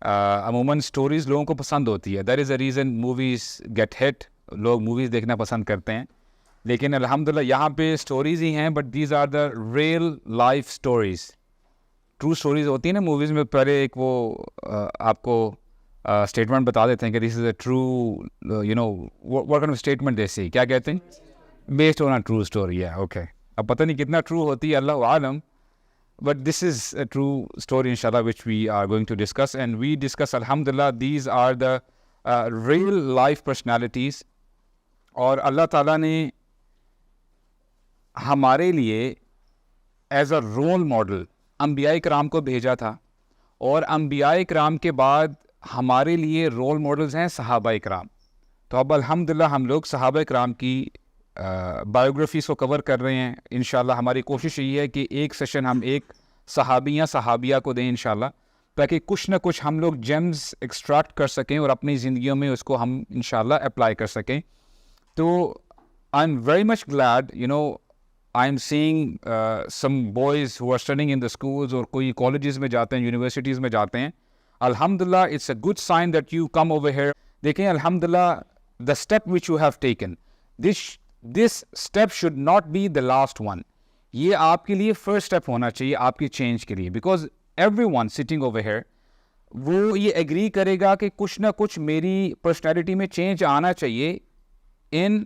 عموماً اسٹوریز لوگوں کو پسند ہوتی ہے. That is a reason movies get hit. لوگ موویز دیکھنا پسند کرتے ہیں, لیکن الحمدللہ یہاں پہ اسٹوریز ہی ہیں, but these are the real life stories. True stories ہوتی ہیں نا موویز میں. پہلے ایک وہ آپ کو اسٹیٹمنٹ بتا دیتے ہیں کہ this is a true you know what kind of statement this is, کیا کہتے ہیں, based on a true story ہے. اوکے, اب پتہ نہیں کتنا ٹرو ہوتی ہے, اللہ عالم, but this is a true story inshallah which we are going to discuss, and we discuss alhamdulillah these are the real life personalities. اور اللہ تعالیٰ نے ہمارے لیے ایز اے رول ماڈل انبیاء کرام کو بھیجا تھا, اور انبیاء کرام کے بعد ہمارے لیے رول ماڈلز ہیں صحابہ کرام. تو اب الحمدللہ ہم لوگ صحابہ کرام کی بایوگرافیز کو کور کر رہے ہیں. انشاءاللہ ہماری کوشش یہ ہے کہ ایک سیشن ہم ایک صحابی یا صحابیہ کو دیں انشاءاللہ, تاکہ کچھ نہ کچھ ہم لوگ جیمز ایکسٹریکٹ کر سکیں اور اپنی زندگیوں میں اس کو ہم انشاءاللہ اپلائی کر سکیں. تو I am very much glad, you know, I am seeing some boys who are studying in the schools, اور کوئی کالجز میں جاتے ہیں, یونیورسٹیز میں جاتے ہیں. الحمدللہ it's a good sign that you come over here. دیکھیں الحمدللہ the step which you have taken, this step should not be the last one. یہ آپ کے لیے فرسٹ اسٹیپ ہونا چاہیے آپ کی چینج کے لیے, because every one sitting over here وہ یہ ایگری کرے گا کہ کچھ نہ کچھ میری پرسنالٹی میں چینج آنا چاہیے ان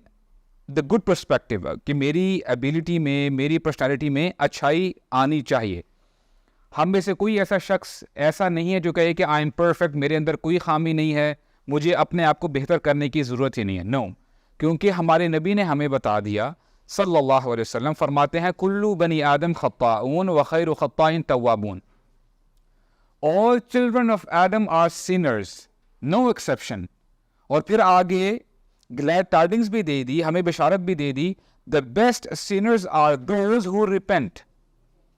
دا گڈ پرسپیکٹو, کہ میری ایبیلٹی میں, میری پرسنالٹی میں اچھائی آنی چاہیے. ہم میں سے کوئی ایسا شخص ایسا نہیں ہے جو کہے کہ آئی ایم پرفیکٹ, میرے اندر کوئی خامی نہیں ہے, مجھے اپنے آپ کو بہتر کرنے کی ضرورت ہی نہیں ہے. نو, کیونکہ ہمارے نبی نے ہمیں بتا دیا صلی اللہ علیہ وسلم, فرماتے ہیں کلو بنی آدم خطاؤن وخیر خطائن توابون. All children of Adam are sinners, no exception. اور پھر آگے glad tidings بھی دے دی, ہمیں بشارت بھی دے دی, the best sinners are those who repent.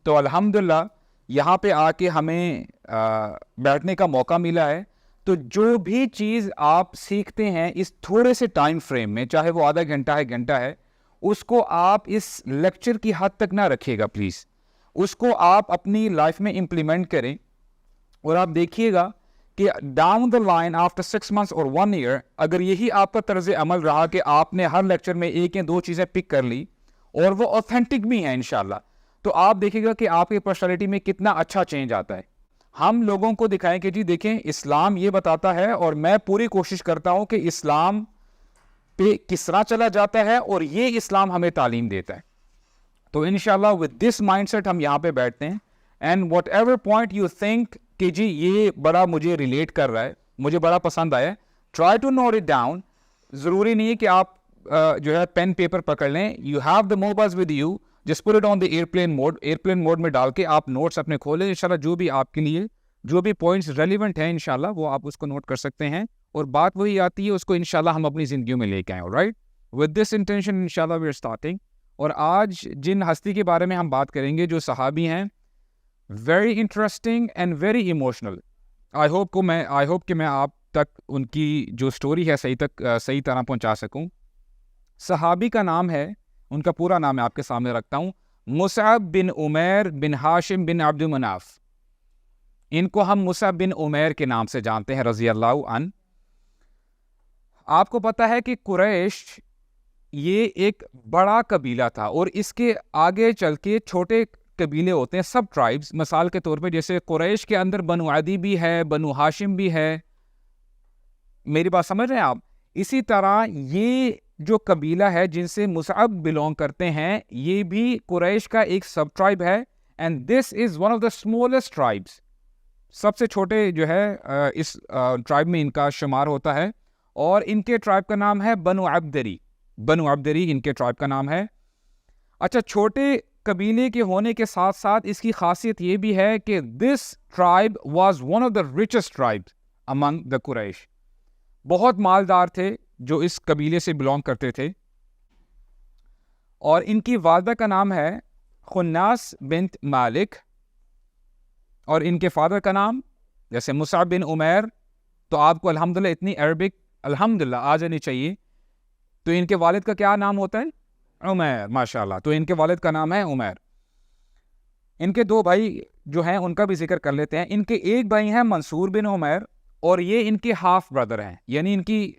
تو الحمدللہ یہاں پہ آ کے ہمیں بیٹھنے کا موقع ملا ہے. تو جو بھی چیز آپ سیکھتے ہیں اس تھوڑے سے ٹائم فریم میں, چاہے وہ آدھا گھنٹہ ہے, گھنٹہ ہے, اس کو آپ اس لیکچر کی حد تک نہ رکھیے گا پلیز. اس کو آپ اپنی لائف میں امپلیمنٹ کریں, اور آپ دیکھیے گا کہ down the line after 6 months اور 1 year اگر یہی آپ کا طرز عمل رہا کہ آپ نے ہر لیکچر میں ایک یا دو چیزیں پک کر لی اور وہ اوتھینٹک بھی ہیں انشاءاللہ, تو آپ دیکھیں گا کہ آپ کی پرسنالٹی میں کتنا اچھا چینج آتا ہے. ہم لوگوں کو دکھائیں کہ جی دیکھیں اسلام یہ بتاتا ہے, اور میں پوری کوشش کرتا ہوں کہ اسلام پہ کس طرح چلا جاتا ہے, اور یہ اسلام ہمیں تعلیم دیتا ہے. تو انشاءاللہ with this mindset ہم یہاں پہ بیٹھتے ہیں, and whatever point you think کہ جی یہ بڑا مجھے ریلیٹ کر رہا ہے, مجھے بڑا پسند آیا, try to note it down. ضروری نہیں ہے کہ آپ جو ہے پین پیپر پکڑ لیں. you have the mobiles with you, just put it on the airplane mode. Airplane mode میں ڈال کے آپ نوٹس اپنے کھولیں, انشاءاللہ جو بھی آپ کے لیے جو بھی پوائنٹس ریلیونٹ ہیں انشاءاللہ وہ آپ اس کو نوٹ کر سکتے ہیں, اور بات وہی آتی ہے اس کو انشاءاللہ ہم اپنی زندگیوں میں لے کے آئیں. alright, with this intention انشاءاللہ we are starting. اور آج جن ہستی کے بارے میں ہم بات کریں گے جو صحابی ہیں, very interesting and very emotional. I hope کہ میں آپ تک ان کی جو اسٹوری ہے صحیح طرح پہنچا سکوں. صحابی کا نام ہے, ان کا پورا نام میں آپ کے سامنے رکھتا ہوں, مصعب بن عمیر بن ہاشم بن عبد مناف. ان کو ہم مصعب بن عمیر کے نام سے جانتے ہیں رضی اللہ عنہ. آپ کو پتہ ہے کہ قریش یہ ایک بڑا قبیلہ تھا, اور اس کے آگے چل کے چھوٹے قبیلے ہوتے ہیں, سب ٹرائبز. مثال کے طور پہ جیسے قریش کے اندر بنو عدی بھی ہے, بنو ہاشم بھی ہے, میری بات سمجھ رہے ہیں آپ. اسی طرح یہ جو قبیلہ ہے جن سے مصعب بلونگ کرتے ہیں, یہ بھی قریش کا ایک سب ٹرائب ہے, and this is one of the smallest tribes. سب سے چھوٹے جو ہے اس ٹرائب میں ان کا شمار ہوتا ہے, اور ان کے ٹرائب کا نام ہے بنو عبدری. بنو عبدری ان کے ٹرائب کا نام ہے. اچھا, چھوٹے قبیلے کے ہونے کے ساتھ ساتھ اس کی خاصیت یہ بھی ہے کہ this tribe was one of the richest tribe among the Quraysh. بہت مالدار تھے جو اس قبیلے سے بلونگ کرتے تھے, اور ان کی والدہ کا نام ہے خناس بنت مالک, اور ان کے فادر کا نام جیسے مصعب بن عمیر, تو آپ کو الحمدللہ اتنی عربک الحمدللہ آ جانی چاہیے. تو ان کے والد کا کیا نام ہوتا ہے؟ عمیر, ماشاءاللہ. تو ان کے والد کا نام ہے عمیر. ان کے 2 بھائی جو ہیں ان کا بھی ذکر کر لیتے ہیں. ان کے ایک بھائی ہیں منصور بن عمیر, اور یہ ان کے ہاف بردر ہیں, یعنی ان کی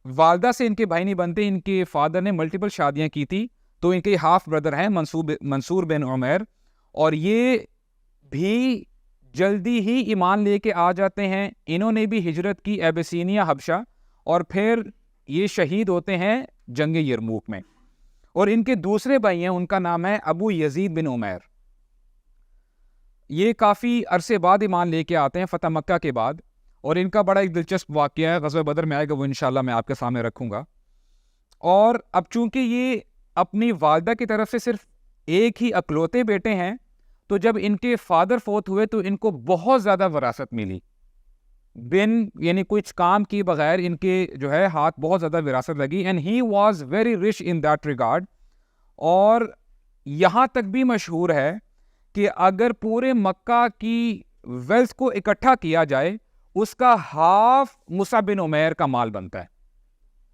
والدہ سے ان کے بھائی نہیں بنتے, ان کے فادر نے ملٹیپل شادیاں کی تھی, تو ان کے ہاف بردر ہیں منصور بن عمیر, اور یہ بھی جلدی ہی ایمان لے کے آ جاتے ہیں. انہوں نے بھی ہجرت کی ایبیسینیا حبشہ, اور پھر یہ شہید ہوتے ہیں جنگ یرموک میں. اور ان کے دوسرے بھائی ہیں, ان کا نام ہے ابو یزید بن عمیر. یہ کافی عرصے بعد ایمان لے کے آتے ہیں فتح مکہ کے بعد, اور ان کا بڑا ایک دلچسپ واقعہ ہے, غزوہ بدر میں آئے گا, وہ انشاءاللہ میں آپ کے سامنے رکھوں گا. اور اب چونکہ یہ اپنی والدہ کی طرف سے صرف ایک ہی اکلوتے بیٹے ہیں, تو جب ان کے فادر فوت ہوئے تو ان کو بہت زیادہ وراثت ملی, یعنی کچھ کام کی بغیر ان کے جو ہے ہاتھ بہت زیادہ وراثت لگی. And he was very rich in that regard. اور یہاں تک بھی مشہور ہے کہ اگر پورے مکہ کی ویلتھ کو اکٹھا کیا جائے, اس کا ہاف مصعب بن عمیر کا مال بنتا ہے.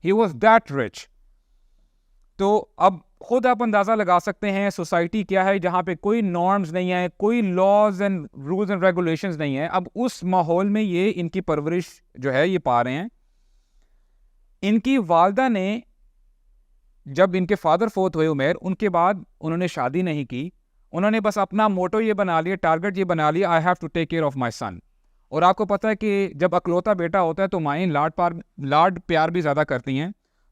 He was that rich. تو اب خود آپ اندازہ لگا سکتے ہیں سوسائٹی کیا ہے جہاں پہ کوئی نارمز نہیں ہے, کوئی laws and rules and regulations نہیں ہیں. اب اس ماحول میں یہ ان کی پرورش جو ہے یہ پا رہے ہیں. ان کی والدہ نے جب ان کے فادر فوت ہوئے عمیر, ان کے بعد انہوں نے شادی نہیں کی. انہوں نے بس اپنا موٹو یہ بنا لیا, ٹارگٹ یہ بنا لیا, I have to take care of my son. اور آپ کو پتہ ہے کہ جب اکلوتا بیٹا ہوتا ہے تو مائیں لاڈ پیار بھی زیادہ کرتی ہیں.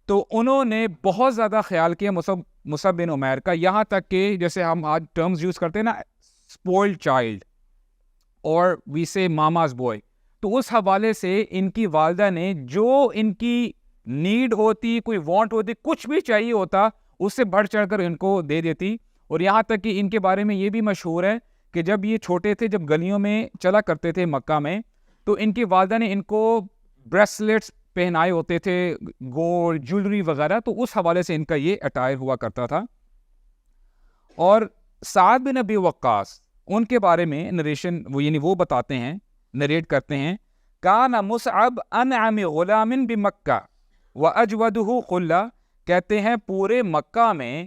تو انہوں نے بہت زیادہ خیال کیا مصعب بن عمیر کا, یہاں تک کہ جیسے ہم آج ٹرمز یوز کرتے ہیں نا, اسپوائلڈ چائلڈ اور وی سے ماماز بوائے, تو اس حوالے سے ان کی والدہ نے جو ان کی نیڈ ہوتی, کوئی وانٹ ہوتی, کچھ بھی چاہیے ہوتا, اس سے بڑھ چڑھ کر ان کو دے دیتی. اور یہاں تک کہ ان کے بارے میں یہ بھی مشہور ہے کہ جب یہ چھوٹے تھے, جب گلیوں میں چلا کرتے تھے مکہ میں, تو ان کی والدہ نے ان کو بریسلیٹس پہنائے ہوتے تھے, گولڈ جولری وغیرہ, تو اس حوالے سے ان کا یہ اٹائر ہوا کرتا تھا. اور سعد بن ابی وقاص, ان کے بارے میں نریشن یعنی وہ بتاتے ہیں, نریٹ کرتے ہیں, کان مصعب انعم غلام بمکہ واجودہ خلہ. کہتے ہیں پورے مکہ میں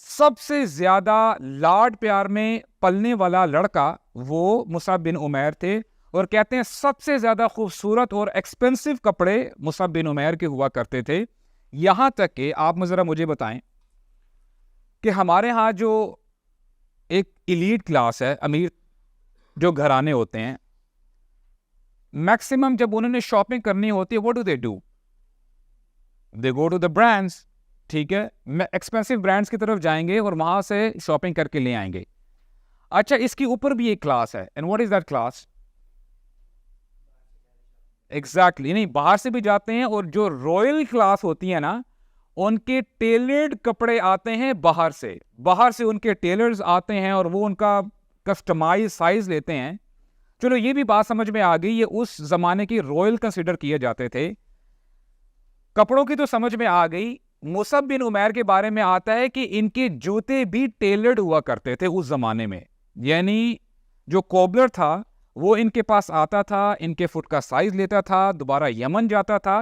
سب سے زیادہ لاڈ پیار میں پلنے والا لڑکا وہ مصعب بن عمیر تھے. اور کہتے ہیں سب سے زیادہ خوبصورت اور ایکسپینسو کپڑے مصعب بن عمیر کے ہوا کرتے تھے. یہاں تک کہ آپ ذرا مجھے بتائیں کہ ہمارے ہاں جو ایک ایلیٹ کلاس ہے, امیر جو گھرانے ہوتے ہیں, میکسیمم جب انہوں نے شاپنگ کرنی ہوتی ہے, what do they do? They go to the brands. ٹھیک ہے, ایکسپینسو برانڈس کی طرف جائیں گے اور وہاں سے شاپنگ کر کے لے آئیں گے. اچھا, اس کے اوپر بھی ایک کلاس ہے, and what is that class? Exactly, نہیں باہر سے بھی جاتے ہیں, اور جو رائل کلاس ہوتی ہے نا, ان کے ٹیلرڈ کپڑے آتے ہیں باہر سے ان کے ٹیلرز آتے ہیں, اور وہ ان کا کسٹمائز سائز لیتے ہیں. چلو یہ بھی بات سمجھ میں آ گئی, یہ اس زمانے کی رائل کنسیڈر کیے جاتے تھے. کپڑوں کی تو سمجھ میں آ گئی. مصعب بن عمیر کے بارے میں آتا ہے کہ ان کے جوتے بھی ٹیلرڈ ہوا کرتے تھے اس زمانے میں, یعنی جو کوبلر تھا وہ ان کے پاس آتا تھا, ان کے فٹ کا سائز لیتا تھا, دوبارہ یمن جاتا تھا,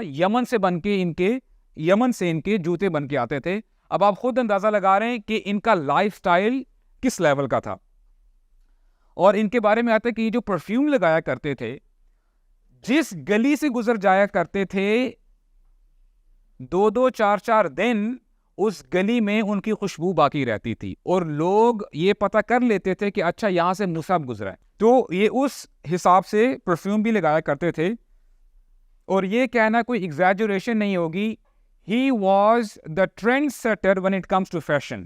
یمن سے ان کے جوتے بن کے آتے تھے. اب آپ خود اندازہ لگا رہے ہیں کہ ان کا لائف سٹائل کس لیول کا تھا. اور ان کے بارے میں آتا ہے کہ یہ جو پرفیوم لگایا کرتے تھے, جس گلی سے گزر جایا کرتے تھے, 2 4 دن اس گلی میں ان کی خوشبو باقی رہتی تھی, اور لوگ یہ پتہ کر لیتے تھے کہ اچھا یہاں سے مصعب گزرا ہے, تو یہ اس حساب سے پرفیوم بھی لگایا کرتے تھے. اور یہ کہنا کوئی ایگزیجریشن نہیں ہوگی, he was the trend setter when it comes to fashion,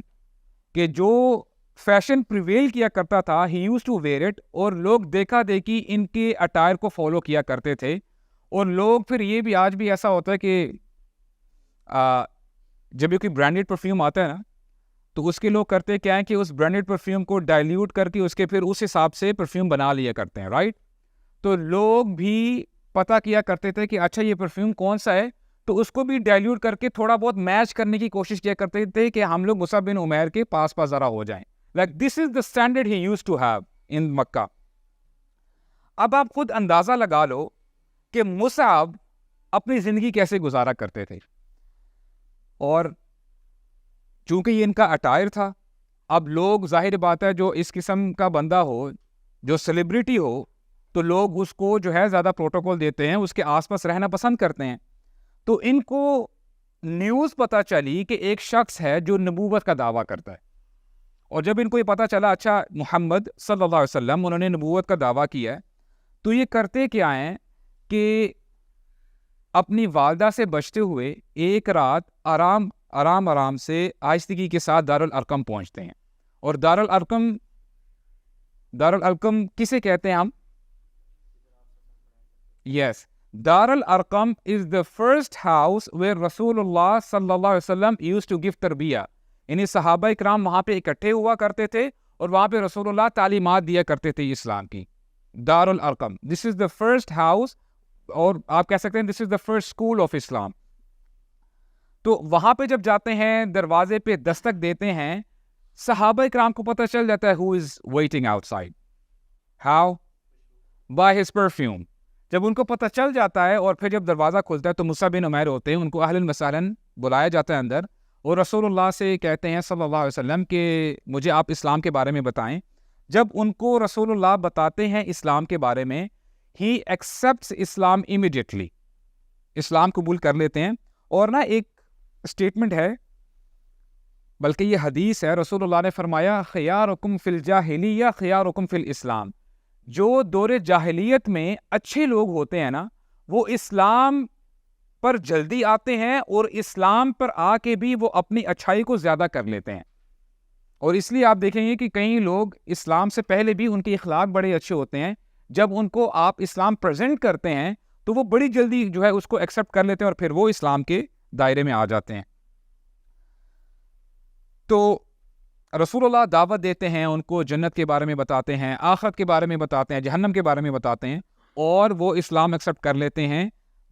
کہ جو فیشن پریویل کیا کرتا تھا, ہی یوز ٹو ویئر اٹ, اور لوگ دیکھا دیکھی ان کے اٹائر کو فالو کیا کرتے تھے. اور لوگ پھر یہ بھی آج بھی ایسا ہوتا ہے کہ جب یہ کوئی برانڈیڈ پرفیوم آتا ہے نا, تو اس کے لوگ کرتے کیا ہے کہ اس برانڈیڈ پرفیوم کو ڈائلیوٹ کر کے اس کے پھر اس حساب سے پرفیوم بنا لیا کرتے ہیں, رائٹ. تو لوگ بھی پتہ کیا کرتے تھے کہ اچھا یہ پرفیوم کون سا ہے, تو اس کو بھی ڈائلیوٹ کر کے تھوڑا بہت میچ کرنے کی کوشش کیا کرتے تھے کہ ہم لوگ مصعب بن عمیر کے پاس ذرا ہو جائیں. Like this is the standard he used to have in Makkah. اب آپ خود اندازہ لگا لو کہ مصعب اپنی زندگی کیسے گزارا کرتے تھے. اور چونکہ یہ ان کا اٹائر تھا, اب لوگ ظاہر بات ہے جو اس قسم کا بندہ ہو, جو سیلیبریٹی ہو, تو لوگ اس کو جو ہے زیادہ پروٹوکول دیتے ہیں, اس کے آس پاس رہنا پسند کرتے ہیں. تو ان کو نیوز پتہ چلی کہ ایک شخص ہے جو نبوت کا دعویٰ کرتا ہے, اور جب ان کو یہ پتہ چلا اچھا محمد صلی اللہ علیہ وسلم انہوں نے نبوت کا دعویٰ کیا ہے, تو یہ کرتے کیا ہیں کہ اپنی والدہ سے بچتے ہوئے ایک رات آرام سے آہستگی کے ساتھ دارالارقم پہنچتے ہیں. اور دارالارقم کسے کہتے ہیں ہم؟ یس, دارالارقم از the first house where رسول اللہ صلی اللہ علیہ وسلم used to give تربیہ. یعنی صحابہ اکرام وہاں پہ اکٹھے ہوا کرتے تھے اور وہاں پہ رسول اللہ تعلیمات دیا کرتے تھے اسلام کی. دارالارقم, دس از دا فرسٹ ہاؤس, اور آپ کہہ سکتے ہیں دس is the first school of اسلام. تو وہاں پہ جب جاتے ہیں, دروازے پہ دستک دیتے ہیں, صحابہ اکرام کو پتہ چل جاتا ہے who is waiting outside. How? By his perfume. جب ان کو پتہ چل جاتا ہے اور پھر جب دروازہ کھلتا ہے تو مصعب بن عمیر ہوتے ہیں, ان کو اہلاً وسہلاً بلایا جاتا ہے اندر, اور رسول اللہ سے کہتے ہیں صلی اللہ علیہ وسلم کہ مجھے آپ اسلام کے بارے میں بتائیں. جب ان کو رسول اللہ بتاتے ہیں اسلام کے بارے میں, ہی ایکسیپٹس اسلام امیڈیٹلی, اسلام قبول کر لیتے ہیں. اور نا ایک اسٹیٹمنٹ ہے, بلکہ یہ حدیث ہے, رسول اللہ نے فرمایا خیارکم فی الجاہلیہ خیارکم فی الاسلام. جو دور جاہلیت میں اچھے لوگ ہوتے ہیں نا, وہ اسلام پر جلدی آتے ہیں اور اسلام پر آ کے بھی وہ اپنی اچھائی کو زیادہ کر لیتے ہیں. اور اس لیے آپ دیکھیں گے کہ کئی لوگ اسلام سے پہلے بھی ان کے اخلاق بڑے اچھے ہوتے ہیں, جب ان کو آپ اسلام پریزنٹ کرتے ہیں تو وہ بڑی جلدی جو ہے اس کو ایکسیپٹ کر لیتے ہیں اور پھر وہ اسلام کے دائرے میں آ جاتے ہیں. تو رسول اللہ دعوت دیتے ہیں, ان کو جنت کے بارے میں بتاتے ہیں, آخرت کے بارے میں بتاتے ہیں, جہنم کے بارے میں بتاتے ہیں, اور وہ اسلام ایکسیپٹ کر لیتے ہیں.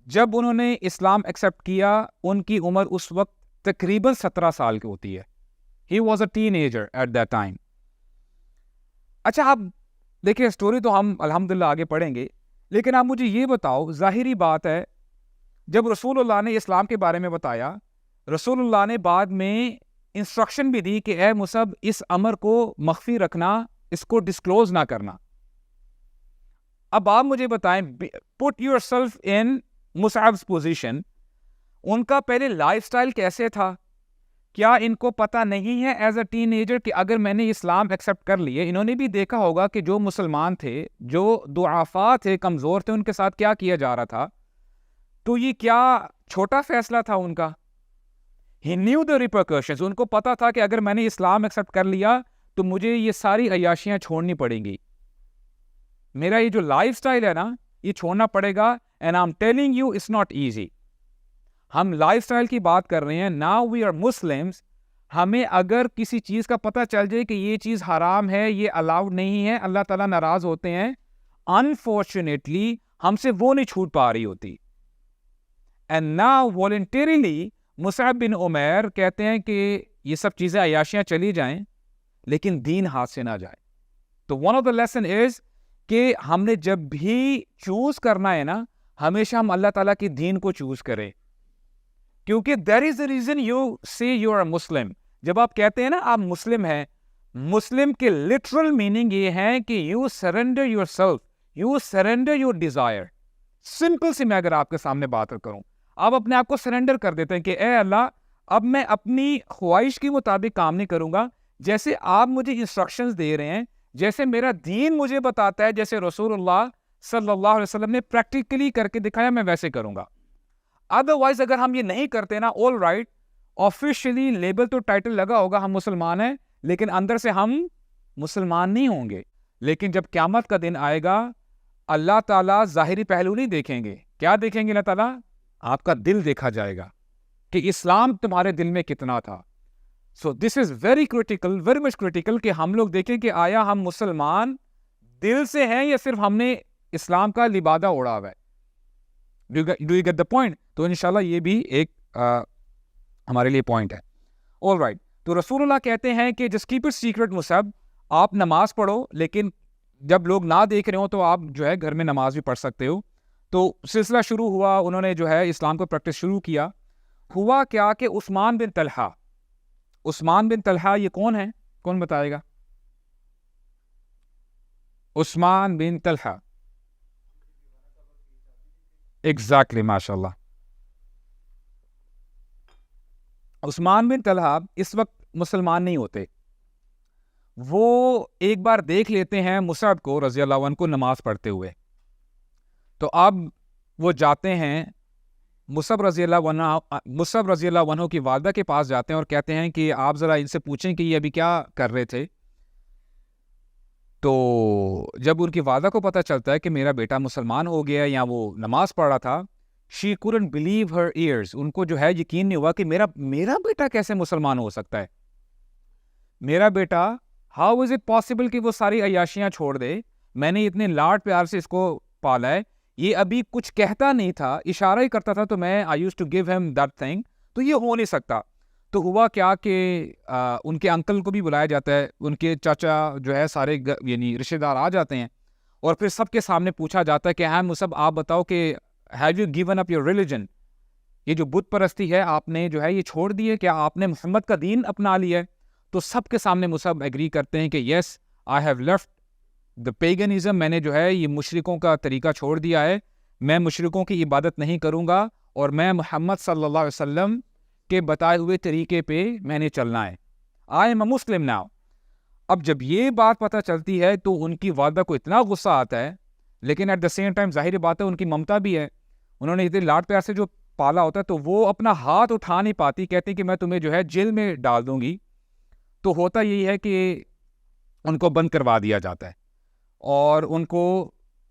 جب انہوں نے اسلام ایکسیپٹ کیا, ان کی عمر اس وقت تقریباً 17 سال کی ہوتی ہے. He was a teenager at that time. اچھا آپ دیکھیں, اسٹوری تو ہم الحمدللہ آگے پڑھیں گے, لیکن آپ مجھے یہ بتاؤ, ظاہری بات ہے جب رسول اللہ نے اسلام کے بارے میں بتایا, رسول اللہ نے بعد میں انسٹرکشن بھی دی کہ اے مصعب اس امر کو مخفی رکھنا, اس کو ڈسکلوز نہ کرنا. اب آپ مجھے بتائیں, put yourself in مصعب's position, ان کا پہلے لائف سٹائل کیسے تھا؟ کیا ان کو پتہ نہیں ہے ایز اے ٹین ایجر کہ اگر میں نے اسلام ایکسیپٹ کر لیے؟ انہوں نے بھی دیکھا ہوگا کہ جو مسلمان تھے, جو ضعفاء تھے, کمزور تھے, ان کے ساتھ کیا کیا جا رہا تھا. تو یہ کیا چھوٹا فیصلہ تھا ان کا؟ He knew the repercussions. ان کو پتا تھا کہ اگر میں نے اسلام ایکسیپٹ کر لیا تو مجھے یہ ساری عیاشیاں چھوڑنی پڑیں گی, میرا یہ جو لائف سٹائل ہے نا یہ چھوڑنا پڑے گا. And I'm telling you it's not easy. ہم لائف سٹائل کی بات کر رہے ہیں. Now we are Muslims. ہمیں اگر کسی چیز کا پتہ چل جائے کہ یہ چیز حرام ہے, یہ الاؤڈ نہیں ہے, اللہ تعالیٰ ناراض ہوتے ہیں, unfortunately ہم سے وہ نہیں چھوٹ پا رہی ہوتی. And now voluntarily مصعب بن عمیر کہتے ہیں کہ یہ سب چیزیں عیاشیاں چلی جائیں لیکن دین ہاتھ سے نہ جائے. تو one of the lesson is کہ ہم نے جب بھی چوز کرنا ہے نا, ہمیشہ ہم اللہ تعالیٰ کی دین کو چوز کریں, کیونکہ there is a reason you say you are a Muslim. جب آپ کہتے ہیں نا آپ مسلم ہیں, مسلم کے literal meaning یہ ہے کہ you surrender yourself, you surrender your desire. Simple سی میں اگر آپ کے سامنے بات کروں, آپ اپنے آپ کو سرنڈر کر دیتے ہیں کہ اے اللہ, اب میں اپنی خواہش کے مطابق کام نہیں کروں گا, جیسے آپ مجھے انسٹرکشنز دے رہے ہیں, جیسے میرا دین مجھے بتاتا ہے, جیسے رسول اللہ صلی اللہ علیہ وسلم نے پریکٹیکلی کر کے دکھایا, میں ویسے کروں گا. ادروائز اگر ہم یہ نہیں کرتے نا, آل رائٹ, آفیشلی لیبل تو ٹائٹل لگا ہوگا ہم مسلمان ہیں, لیکن اندر سے ہم مسلمان نہیں ہوں گے. لیکن جب قیامت کا دن آئے گا, اللہ تعالیٰ ظاہری پہلو نہیں دیکھیں گے. کیا دیکھیں گے اللہ تعالیٰ؟ آپ کا دل دیکھا جائے گا کہ اسلام تمہارے دل میں کتنا تھا. So this is very critical, very much critical کہ ہم لوگ دیکھیں کہ آیا ہم مسلمان دل سے ہیں یا صرف ہم نے اسلام کا لبادہ اڑا ہوا ہے. Do you get the point? تو انشاءاللہ یہ بھی ایک ہمارے لیے پوائنٹ ہے. آل رائٹ, تو رسول اللہ کہتے ہیں کہ just keep it secret Musab, آپ نماز پڑھو, لیکن جب لوگ نہ دیکھ رہے ہوں تو آپ جو ہے گھر میں نماز بھی پڑھ سکتے ہو. تو سلسلہ شروع ہوا, انہوں نے جو ہے اسلام کو پریکٹس شروع کیا. ہوا کیا کہ عثمان بن طلحہ یہ کون ہے؟ کون بتائے گا؟ عثمان بن طلحہ ایگزیکٹلی ماشاء اللہ. عثمان بن طلحہ اس وقت مسلمان نہیں ہوتے. وہ ایک بار دیکھ لیتے ہیں مصعب کو رضی اللہ عنہ کو نماز پڑھتے ہوئے. تو اب وہ جاتے ہیں مصعب رضی اللہ عنہ کی والدہ کے پاس جاتے ہیں اور کہتے ہیں کہ آپ ذرا ان سے پوچھیں کہ یہ ابھی کیا کر رہے تھے. تو جب ان کی والدہ کو پتہ چلتا ہے کہ میرا بیٹا مسلمان ہو گیا یا وہ نماز پڑھ رہا تھا, she couldn't believe her ears. ان کو جو ہے یقین نہیں ہوا کہ میرا بیٹا کیسے مسلمان ہو سکتا ہے. میرا بیٹا, how is it possible کہ وہ ساری عیاشیاں چھوڑ دے. میں نے اتنے لاڈ پیار سے اس کو پالا ہے, یہ ابھی کچھ کہتا نہیں تھا, اشارہ ہی کرتا تھا تو میں I used to give him that thing. تو یہ ہو نہیں سکتا. تو ہوا کیا کہ ان کے انکل کو بھی بلایا جاتا ہے, ان کے چاچا جو ہے سارے یعنی رشتہ دار آ جاتے ہیں اور پھر سب کے سامنے پوچھا جاتا ہے کہ ہاں مصعب آپ بتاؤ کہ have you given up your religion, یہ جو بت پرستی ہے آپ نے جو ہے یہ چھوڑ دی ہے, کیا آپ نے محمد کا دین اپنا لیا ہے. تو سب کے سامنے مصعب ایگری کرتے ہیں کہ یس I have left the paganism, میں نے جو ہے یہ مشرکوں کا طریقہ چھوڑ دیا ہے, میں مشرکوں کی عبادت نہیں کروں گا اور میں محمد صلی اللہ علیہ وسلم کے بتائے ہوئے طریقے پہ میں نے چلنا ہے. I am a Muslim now. اب جب یہ بات پتہ چلتی ہے تو ان کی والدہ کو اتنا غصہ آتا ہے, لیکن ایٹ دا سیم ٹائم ظاہر بات ہے ان کی ممتا بھی ہے, انہوں نے اتنے لاڈ پیار سے جو پالا ہوتا ہے, تو وہ اپنا ہاتھ اٹھا نہیں پاتی, کہتی کہ میں تمہیں جو ہے جیل میں ڈال دوں گی. تو ہوتا یہی ہے کہ ان کو بند کروا دیا جاتا ہے اور ان کو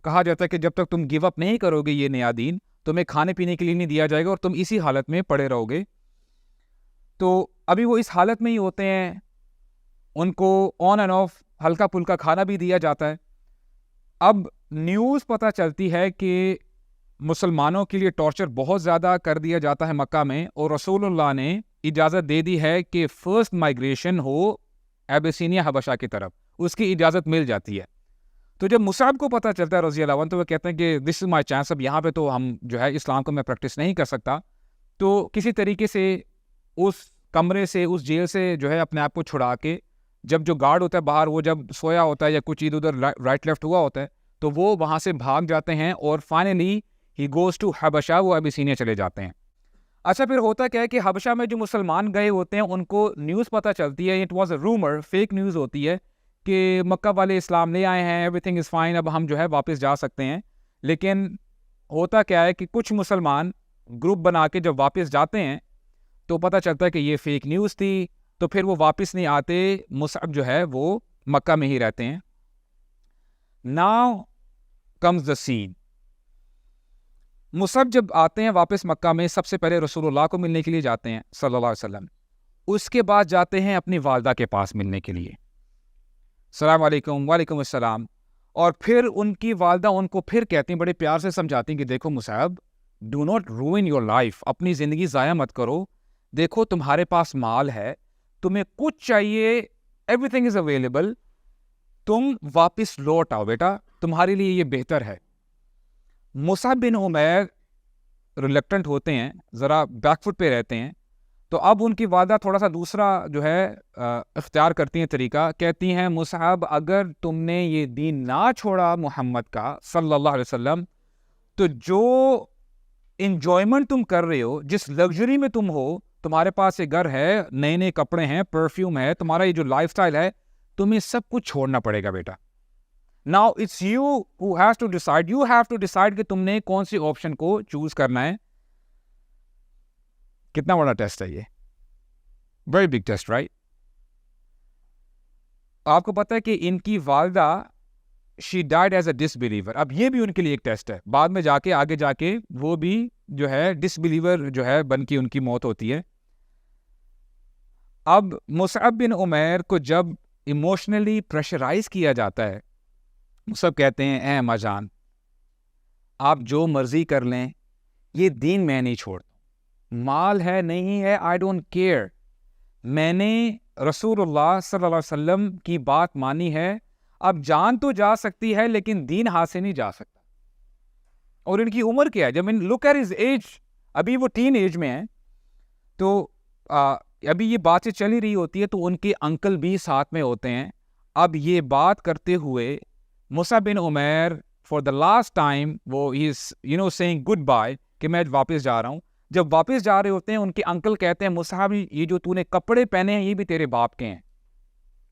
کہا جاتا ہے کہ جب تک تم گیو اپ نہیں کرو گے یہ نیا دین, تمہیں کھانے پینے کے لیے نہیں دیا جائے گا اور تم اسی حالت میں پڑے رہو گے. تو ابھی وہ اس حالت میں ہی ہوتے ہیں, ان کو آن اینڈ آف ہلکا پھلکا کھانا بھی دیا جاتا ہے. اب نیوز پتہ چلتی ہے کہ مسلمانوں کے لیے ٹارچر بہت زیادہ کر دیا جاتا ہے مکہ میں, اور رسول اللہ نے اجازت دے دی ہے کہ فرسٹ مائگریشن ہو ایبیسینیا حبشہ کی طرف, اس کی اجازت مل جاتی ہے. تو جب مصعب کو پتہ چلتا ہے رضی اللہ عنہ, تو وہ کہتے ہیں کہ دس از مائی چانس, اب یہاں پہ تو ہم جو ہے اسلام کو میں پریکٹس نہیں کر سکتا. تو کسی طریقے سے اس کمرے سے, اس جیل سے جو ہے اپنے آپ کو چھڑا کے, جب جو گارڈ ہوتا ہے باہر وہ جب سویا ہوتا ہے یا کچھ ادھر ادھر رائٹ لیفٹ ہوا ہوتا ہے, تو وہ وہاں سے بھاگ جاتے ہیں اور فائنلی ہی گوز ٹو حبشہ, وہ ابیسینیا چلے جاتے ہیں. اچھا پھر ہوتا کیا ہے کہ حبشہ میں جو مسلمان گئے ہوتے ہیں ان کو نیوز پتہ چلتی ہے, it was a rumour, fake news ہوتی ہے کہ مکہ والے اسلام لے آئے ہیں, ایوری تھنگ از فائن, اب ہم جو ہے واپس جا سکتے ہیں. لیکن ہوتا کیا ہے کہ کچھ مسلمان گروپ بنا کے جب واپس جاتے ہیں تو پتہ چلتا ہے کہ یہ فیک نیوز تھی, تو پھر وہ واپس نہیں آتے, مصعب جو ہے وہ مکہ میں ہی رہتے ہیں. ناؤ کمز دا سین. مصعب جب آتے ہیں واپس مکہ میں, سب سے پہلے رسول اللہ کو ملنے کے لیے جاتے ہیں صلی اللہ علیہ وسلم, اس کے بعد جاتے ہیں اپنی والدہ کے پاس ملنے کے لیے, السلام علیکم, وعلیکم السلام. اور پھر ان کی والدہ ان کو پھر کہتی ہیں, بڑے پیار سے سمجھاتی ہیں کہ دیکھو مصعب, ڈو ناٹ روئن یور لائف, اپنی زندگی ضائع مت کرو, دیکھو تمہارے پاس مال ہے, تمہیں کچھ چاہیے, ایوری تھنگ از اویلیبل, تم واپس لوٹ آؤ بیٹا, تمہارے لیے یہ بہتر ہے. مصعب بن عمیر ریلیکٹنٹ ہوتے ہیں, ذرا بیک فٹ پہ رہتے ہیں. تو اب ان کی والدہ تھوڑا سا دوسرا جو ہے اختیار کرتی ہیں طریقہ, کہتی ہیں مصعب اگر تم نے یہ دین نہ چھوڑا محمد کا صلی اللہ علیہ وسلم, تو جو انجوائمنٹ تم کر رہے ہو, جس لگژری میں تم ہو, تمہارے پاس یہ گھر ہے, نئے نئے کپڑے ہیں, پرفیوم ہے, تمہارا یہ جو لائف سٹائل ہے, تمہیں سب کچھ چھوڑنا پڑے گا بیٹا. Now it's you who has to decide. You have to decide کہ تم نے کون سی آپشن کو چوز کرنا ہے. کتنا بڑا ٹیسٹ ہے یہ, ویری بگ ٹیسٹ رائٹ. آپ کو پتا ہے کہ ان کی والدہ she died as a disbeliever. اب یہ بھی ان کے لیے ایک ٹیسٹ ہے, بعد میں جا کے آگے جا کے وہ بھی جو ہے ڈسبلیور جو ہے بن کے ان کی موت ہوتی ہے. اب مصعب بن عمیر کو جب ایموشنلی پریشرائز کیا جاتا ہے, سب کہتے ہیں اے اماں جان آپ جو مرضی کر لیں, یہ دین میں نہیں چھوڑتا, مال ہے نہیں ہے آئی ڈونٹ کیئر, میں نے رسول اللہ صلی اللہ علیہ وسلم کی بات مانی ہے, اب جان تو جا سکتی ہے لیکن دین ہاتھ سے نہیں جا سکتا. اور ان کی عمر کیا ہے, جب ان لک ایٹ ہز ایج, ابھی وہ ٹین ایج میں ہیں, تو ابھی یہ باتیں چلی رہی ہوتی ہے, تو ان کے انکل بھی ساتھ میں ہوتے ہیں. اب یہ بات کرتے ہوئے Musab bin Umair for the last time وہ he is seeing good bye کہ میں واپس جا رہا ہوں. جب واپس جا رہے ہوتے ہیں ان کے انکل کہتے ہیں مصعب یہ جو تو نے کپڑے پہنے ہیں یہ بھی تیرے باپ کے ہیں,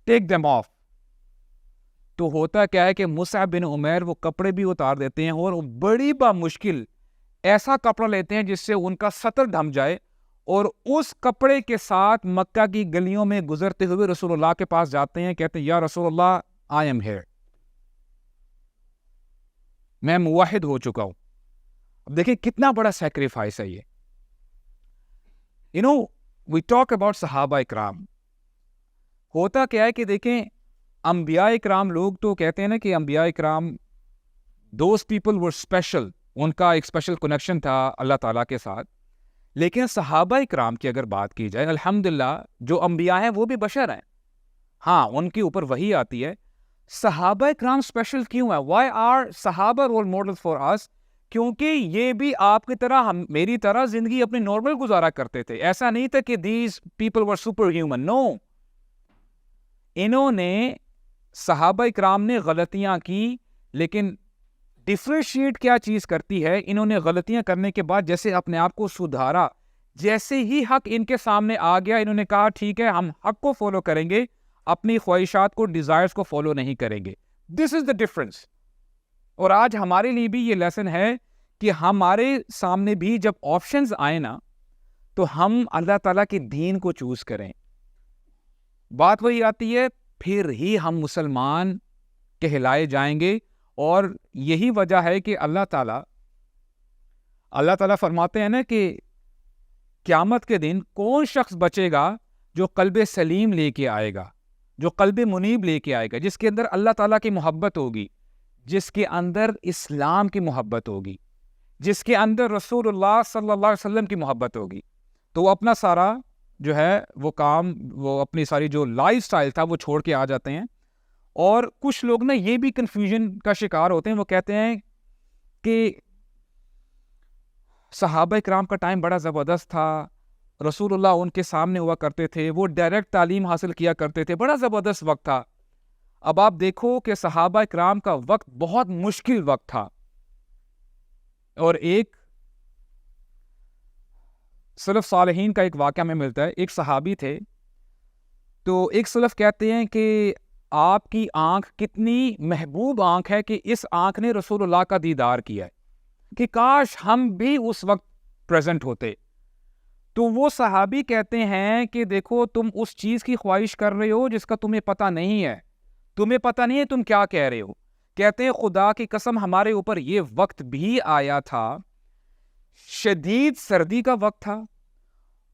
ٹیک دیم آف. تو ہوتا کیا ہے کہ مصعب بن عمیر وہ کپڑے بھی اتار دیتے ہیں اور بڑی بامشکل ایسا کپڑا لیتے ہیں جس سے ان کا سطر ڈھم جائے, اور اس کپڑے کے ساتھ مکہ کی گلیوں میں گزرتے ہوئے رسول اللہ کے پاس جاتے ہیں, کہتے ہیں یا رسول اللہ آئی ایم ہیئر, میں موحد ہو چکا ہوں. اب دیکھیں کتنا بڑا سیکریفائس ہے یہ. وی ٹاک اباؤٹ صحابہ اکرام. ہوتا کیا ہے کہ دیکھیں انبیاء اکرام, لوگ تو کہتے ہیں نا کہ انبیاء اکرام دوز پیپل ور اسپیشل, ان کا ایک اسپیشل کنیکشن تھا اللہ تعالیٰ کے ساتھ. لیکن صحابہ اکرام کی اگر بات کی جائے, الحمدللہ جو انبیاء ہیں وہ بھی بشر ہیں, ہاں ان کے اوپر وحی آتی ہے. صحابہ اکرام اسپیشل کیوں ہے؟ وائی آر صحابہ رول ماڈل فار اس؟ کیونکہ یہ بھی آپ کی طرح میری طرح زندگی اپنی نارمل گزارا کرتے تھے. ایسا نہیں تھا کہ these people were super human, no. انہوں نے صحابہ اکرام نے غلطیاں کی, لیکن ڈفرینشیٹ کیا چیز کرتی ہے, انہوں نے غلطیاں کرنے کے بعد جیسے اپنے آپ کو سدھارا, جیسے ہی حق ان کے سامنے آ گیا انہوں نے کہا ٹھیک ہے ہم حق کو فالو کریں گے, اپنی خواہشات کو, ڈیزائرز کو فالو نہیں کریں گے. دس از دا ڈفرنس. اور آج ہمارے لیے بھی یہ لیسن ہے کہ ہمارے سامنے بھی جب آپشنز آئے نا تو ہم اللہ تعالیٰ کے دین کو چوز کریں. بات وہی آتی ہے, پھر ہی ہم مسلمان کہلائے جائیں گے. اور یہی وجہ ہے کہ اللہ تعالیٰ فرماتے ہیں نا کہ قیامت کے دن کون شخص بچے گا جو قلب سلیم لے کے آئے گا, جو قلب منیب لے کے آئے گا, جس کے اندر اللہ تعالیٰ کی محبت ہوگی, جس کے اندر اسلام کی محبت ہوگی, جس کے اندر رسول اللہ صلی اللہ علیہ وسلم کی محبت ہوگی. تو وہ اپنا سارا جو ہے وہ کام, وہ اپنی ساری جو لائف سٹائل تھا وہ چھوڑ کے آ جاتے ہیں. اور کچھ لوگ نا یہ بھی کنفیوژن کا شکار ہوتے ہیں, وہ کہتے ہیں کہ صحابہ اکرام کا ٹائم بڑا زبردست تھا, رسول اللہ ان کے سامنے ہوا کرتے تھے, وہ ڈائریکٹ تعلیم حاصل کیا کرتے تھے, بڑا زبردست وقت تھا. اب آپ دیکھو کہ صحابہ اکرام کا وقت بہت مشکل وقت تھا. اور ایک سلف صالحین کا ایک واقعہ میں ملتا ہے, ایک صحابی تھے, تو ایک سلف کہتے ہیں کہ آپ کی آنکھ کتنی محبوب آنکھ ہے کہ اس آنکھ نے رسول اللہ کا دیدار کیا ہے, کہ کاش ہم بھی اس وقت پریزنٹ ہوتے. تو وہ صحابی کہتے ہیں کہ دیکھو تم اس چیز کی خواہش کر رہے ہو جس کا تمہیں پتہ نہیں ہے, تمہیں پتہ نہیں ہے تم کیا کہہ رہے ہو. کہتے ہیں خدا کی قسم ہمارے اوپر یہ وقت بھی آیا تھا, شدید سردی کا وقت تھا,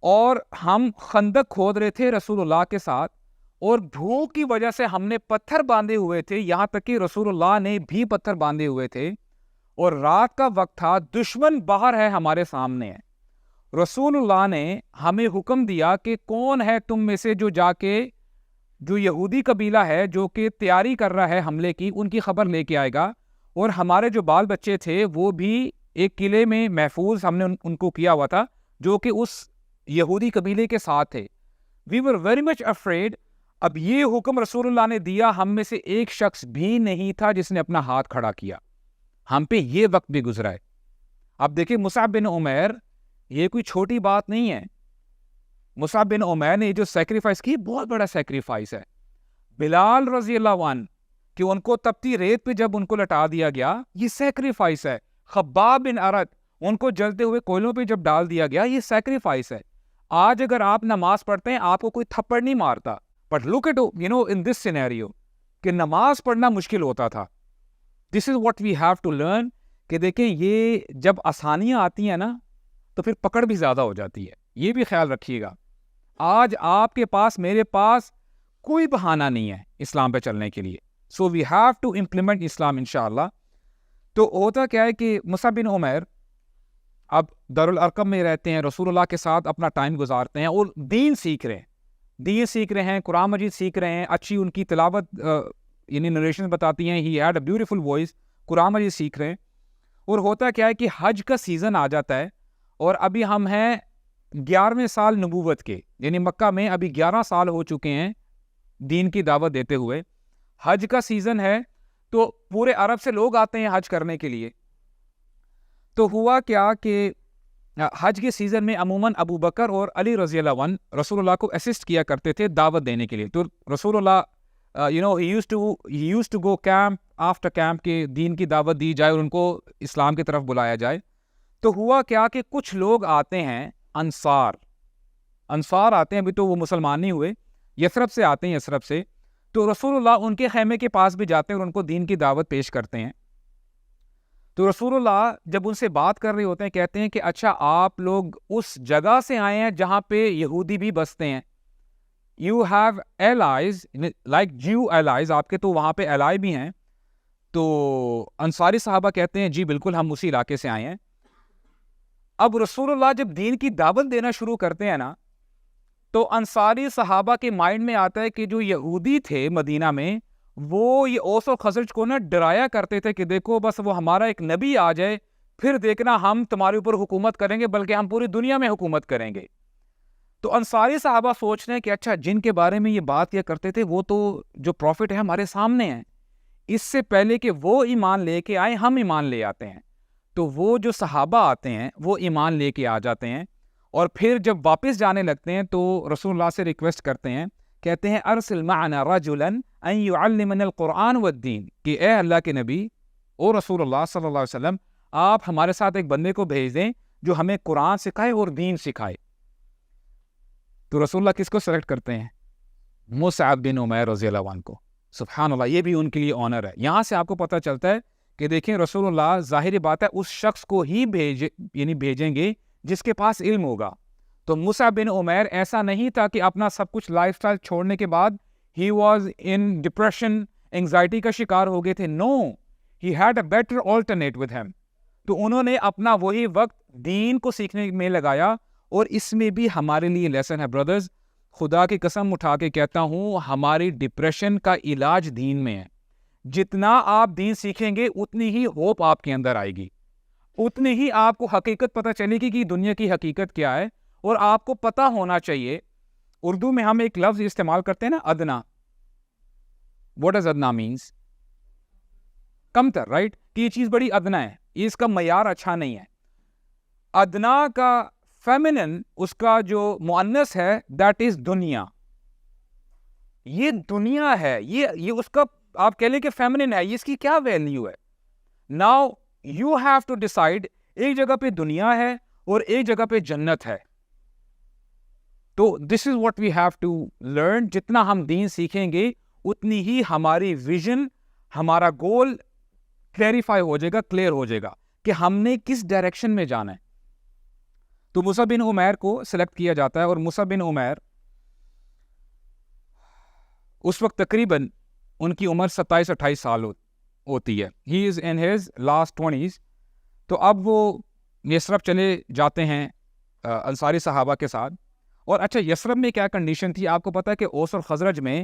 اور ہم خندق کھود رہے تھے رسول اللہ کے ساتھ, اور بھوک کی وجہ سے ہم نے پتھر باندھے ہوئے تھے, یہاں تک کہ رسول اللہ نے بھی پتھر باندھے ہوئے تھے, اور رات کا وقت تھا, دشمن باہر ہے ہمارے سامنے ہے. رسول اللہ نے ہمیں حکم دیا کہ کون ہے تم میں سے جو جا کے جو یہودی قبیلہ ہے جو کہ تیاری کر رہا ہے حملے کی, ان کی خبر لے کے آئے گا. اور ہمارے جو بال بچے تھے وہ بھی ایک قلعے میں محفوظ ہم نے ان کو کیا ہوا تھا جو کہ اس یہودی قبیلے کے ساتھ تھے. وی ور ویری مچ افریڈ. اب یہ حکم رسول اللہ نے دیا, ہم میں سے ایک شخص بھی نہیں تھا جس نے اپنا ہاتھ کھڑا کیا. ہم پہ یہ وقت بھی گزرا ہے. اب دیکھیں مصعب بن عمیر, یہ کوئی چھوٹی بات نہیں ہے. مصعب بن عمیر نے جو سیکریفائس کی بہت بڑا سیکریفائس ہے. بلال رضی اللہ عنہ کہ ان کو تپتی ریت پہ جب ان کو لٹا دیا گیا, یہ سیکریفائس ہے. خباب بن ارت ان کو جلتے ہوئے کوئلوں پہ جب ڈال دیا گیا, یہ سیکریفائس ہے. آج اگر آپ نماز پڑھتے ہیں آپ کو کوئی تھپڑ نہیں مارتا, but look it in this scenario کہ نماز پڑھنا مشکل ہوتا تھا. This is what we have to learn کہ دیکھیں یہ جب آسانیاں آتی ہیں نا تو پھر پکڑ بھی زیادہ ہو جاتی ہے. یہ بھی خیال رکھیے گا. آج آپ کے پاس میرے پاس کوئی بہانہ نہیں ہے اسلام پہ چلنے کے لیے. سو وی ہیو ٹو امپلیمنٹ اسلام انشاءاللہ. تو ہوتا کیا ہے کہ مصعب بن عمیر اب دارالارقم میں رہتے ہیں, رسول اللہ کے ساتھ اپنا ٹائم گزارتے ہیں اور دین سیکھ رہے ہیں, قرآن مجید سیکھ رہے ہیں, اچھی ان کی تلاوت یعنی نریشن بتاتی ہیں, he had a beautiful voice, قرآن مجید سیکھ رہے ہیں. اور ہوتا کیا ہے کہ حج کا سیزن آ جاتا ہے, اور ابھی ہم ہیں 11ویں سال نبوت کے, یعنی مکہ میں ابھی 11 سال ہو چکے ہیں دین کی دعوت دیتے ہوئے. حج کا سیزن ہے, تو پورے عرب سے لوگ آتے ہیں حج کرنے کے لیے. تو ہوا کیا کہ حج کے سیزن میں عموماً ابو بکر اور علی رضی اللہ عنہ رسول اللہ کو اسسٹ کیا کرتے تھے دعوت دینے کے لیے. تو رسول اللہ he used to go camp after camp کہ دین کی دعوت دی جائے اور ان کو اسلام کی طرف بلایا جائے. تو ہوا کیا کہ کچھ لوگ آتے ہیں انصار آتے ہیں, ابھی تو وہ مسلمان نہیں ہوئے, یثرب سے آتے ہیں, یثرب سے. تو رسول اللہ ان کے خیمے کے پاس بھی جاتے ہیں اور ان کو دین کی دعوت پیش کرتے ہیں. تو رسول اللہ جب ان سے بات کر رہے ہوتے ہیں کہتے ہیں کہ اچھا آپ لوگ اس جگہ سے آئے ہیں جہاں پہ یہودی بھی بستے ہیں, you have allies like Jew allies, آپ کے تو وہاں پہ allies بھی ہیں. تو انصاری صحابہ کہتے ہیں جی بالکل ہم اسی علاقے سے آئے ہیں. اب رسول اللہ جب دین کی دعوت دینا شروع کرتے ہیں نا, تو انصاری صحابہ کے مائنڈ میں آتا ہے کہ جو یہودی تھے مدینہ میں وہ یہ اوس اور خزرج کو نا ڈرایا کرتے تھے کہ دیکھو بس وہ ہمارا ایک نبی آ جائے پھر دیکھنا ہم تمہارے اوپر حکومت کریں گے, بلکہ ہم پوری دنیا میں حکومت کریں گے. تو انصاری صحابہ سوچ رہے ہیں کہ اچھا جن کے بارے میں یہ بات کیا کرتے تھے وہ تو جو پروفٹ ہے ہمارے سامنے ہیں, اس سے پہلے کہ وہ ایمان لے کے آئے ہم ایمان لے آتے ہیں. تو وہ جو صحابہ آتے ہیں وہ ایمان لے کے آ جاتے ہیں, اور پھر جب واپس جانے لگتے ہیں تو رسول اللہ سے ریکویسٹ کرتے ہیں, کہتے ہیں ارسل معنا رجلا ان يعلمنا القرآن والدین, کہ اے اللہ کے نبی او رسول اللہ صلی اللہ علیہ وسلم آپ ہمارے ساتھ ایک بندے کو بھیج دیں جو ہمیں قرآن سکھائے اور دین سکھائے. تو رسول اللہ کس کو سلیکٹ کرتے ہیں؟ مصعب بن عمیر رضی اللہ عنہ کو. سبحان اللہ, یہ بھی ان کے لیے آنر ہے. یہاں سے آپ کو پتہ چلتا ہے کہ دیکھیں رسول اللہ ظاہری بات ہے اس شخص کو ہی بھیجیں گے جس کے پاس علم ہوگا. تو مصعب بن عمیر ایسا نہیں تھا کہ اپنا سب کچھ لائف سٹائل چھوڑنے کے بعد he was in depression, anxiety کا شکار ہو گئے تھے. No, he had a better alternate with him. تو انہوں نے اپنا وہی وقت دین کو سیکھنے میں لگایا, اور اس میں بھی ہمارے لیے لیسن ہے برادرز. خدا کی قسم اٹھا کے کہتا ہوں ہماری ڈپریشن کا علاج دین میں ہے. جتنا آپ دین سیکھیں گے اتنی ہی ہوپ آپ کے اندر آئے گی, اتنی ہی آپ کو حقیقت پتہ چلے گی کہ دنیا کی حقیقت کیا ہے. اور آپ کو پتہ ہونا چاہیے, اردو میں ہم ایک لفظ استعمال کرتے ہیں نا ادنا. واٹ ڈز ادنا مینس؟ کم تر, رائٹ, کہ یہ چیز بڑی ادنا ہے, یہ اس کا معیار اچھا نہیں ہے. ادنا کا فیمنن, اس کا جو مؤنث ہے دیٹ از دنیا. یہ دنیا ہے, یہ اس کا آپ کہہ لیں کہ فیمنن ہے, یہ اس کی کیا ویلیو ہے؟ Now you have to decide. ایک جگہ پہ دنیا ہے اور ایک جگہ پہ جنت ہے. تو this is what we have to learn. جتنا ہم دین سیکھیں گے اتنی ہی ہماری ویژن, ہمارا گول کلیریفائی ہو جائے گا, کلیئر ہو جائے گا کہ ہم نے کس ڈائریکشن میں جانا ہے. تو مصعب بن عمیر کو سلیکٹ کیا جاتا ہے, اور مصعب بن عمیر اس وقت تقریباً ان کی عمر 27-28 سال ہوتی ہے. ہی از ان ہز لاسٹ 20s. تو اب وہ یثرب چلے جاتے ہیں انصاری صحابہ کے ساتھ. اور اچھا یثرب میں کیا کنڈیشن تھی آپ کو پتا ہے کہ اوس اور خزرج میں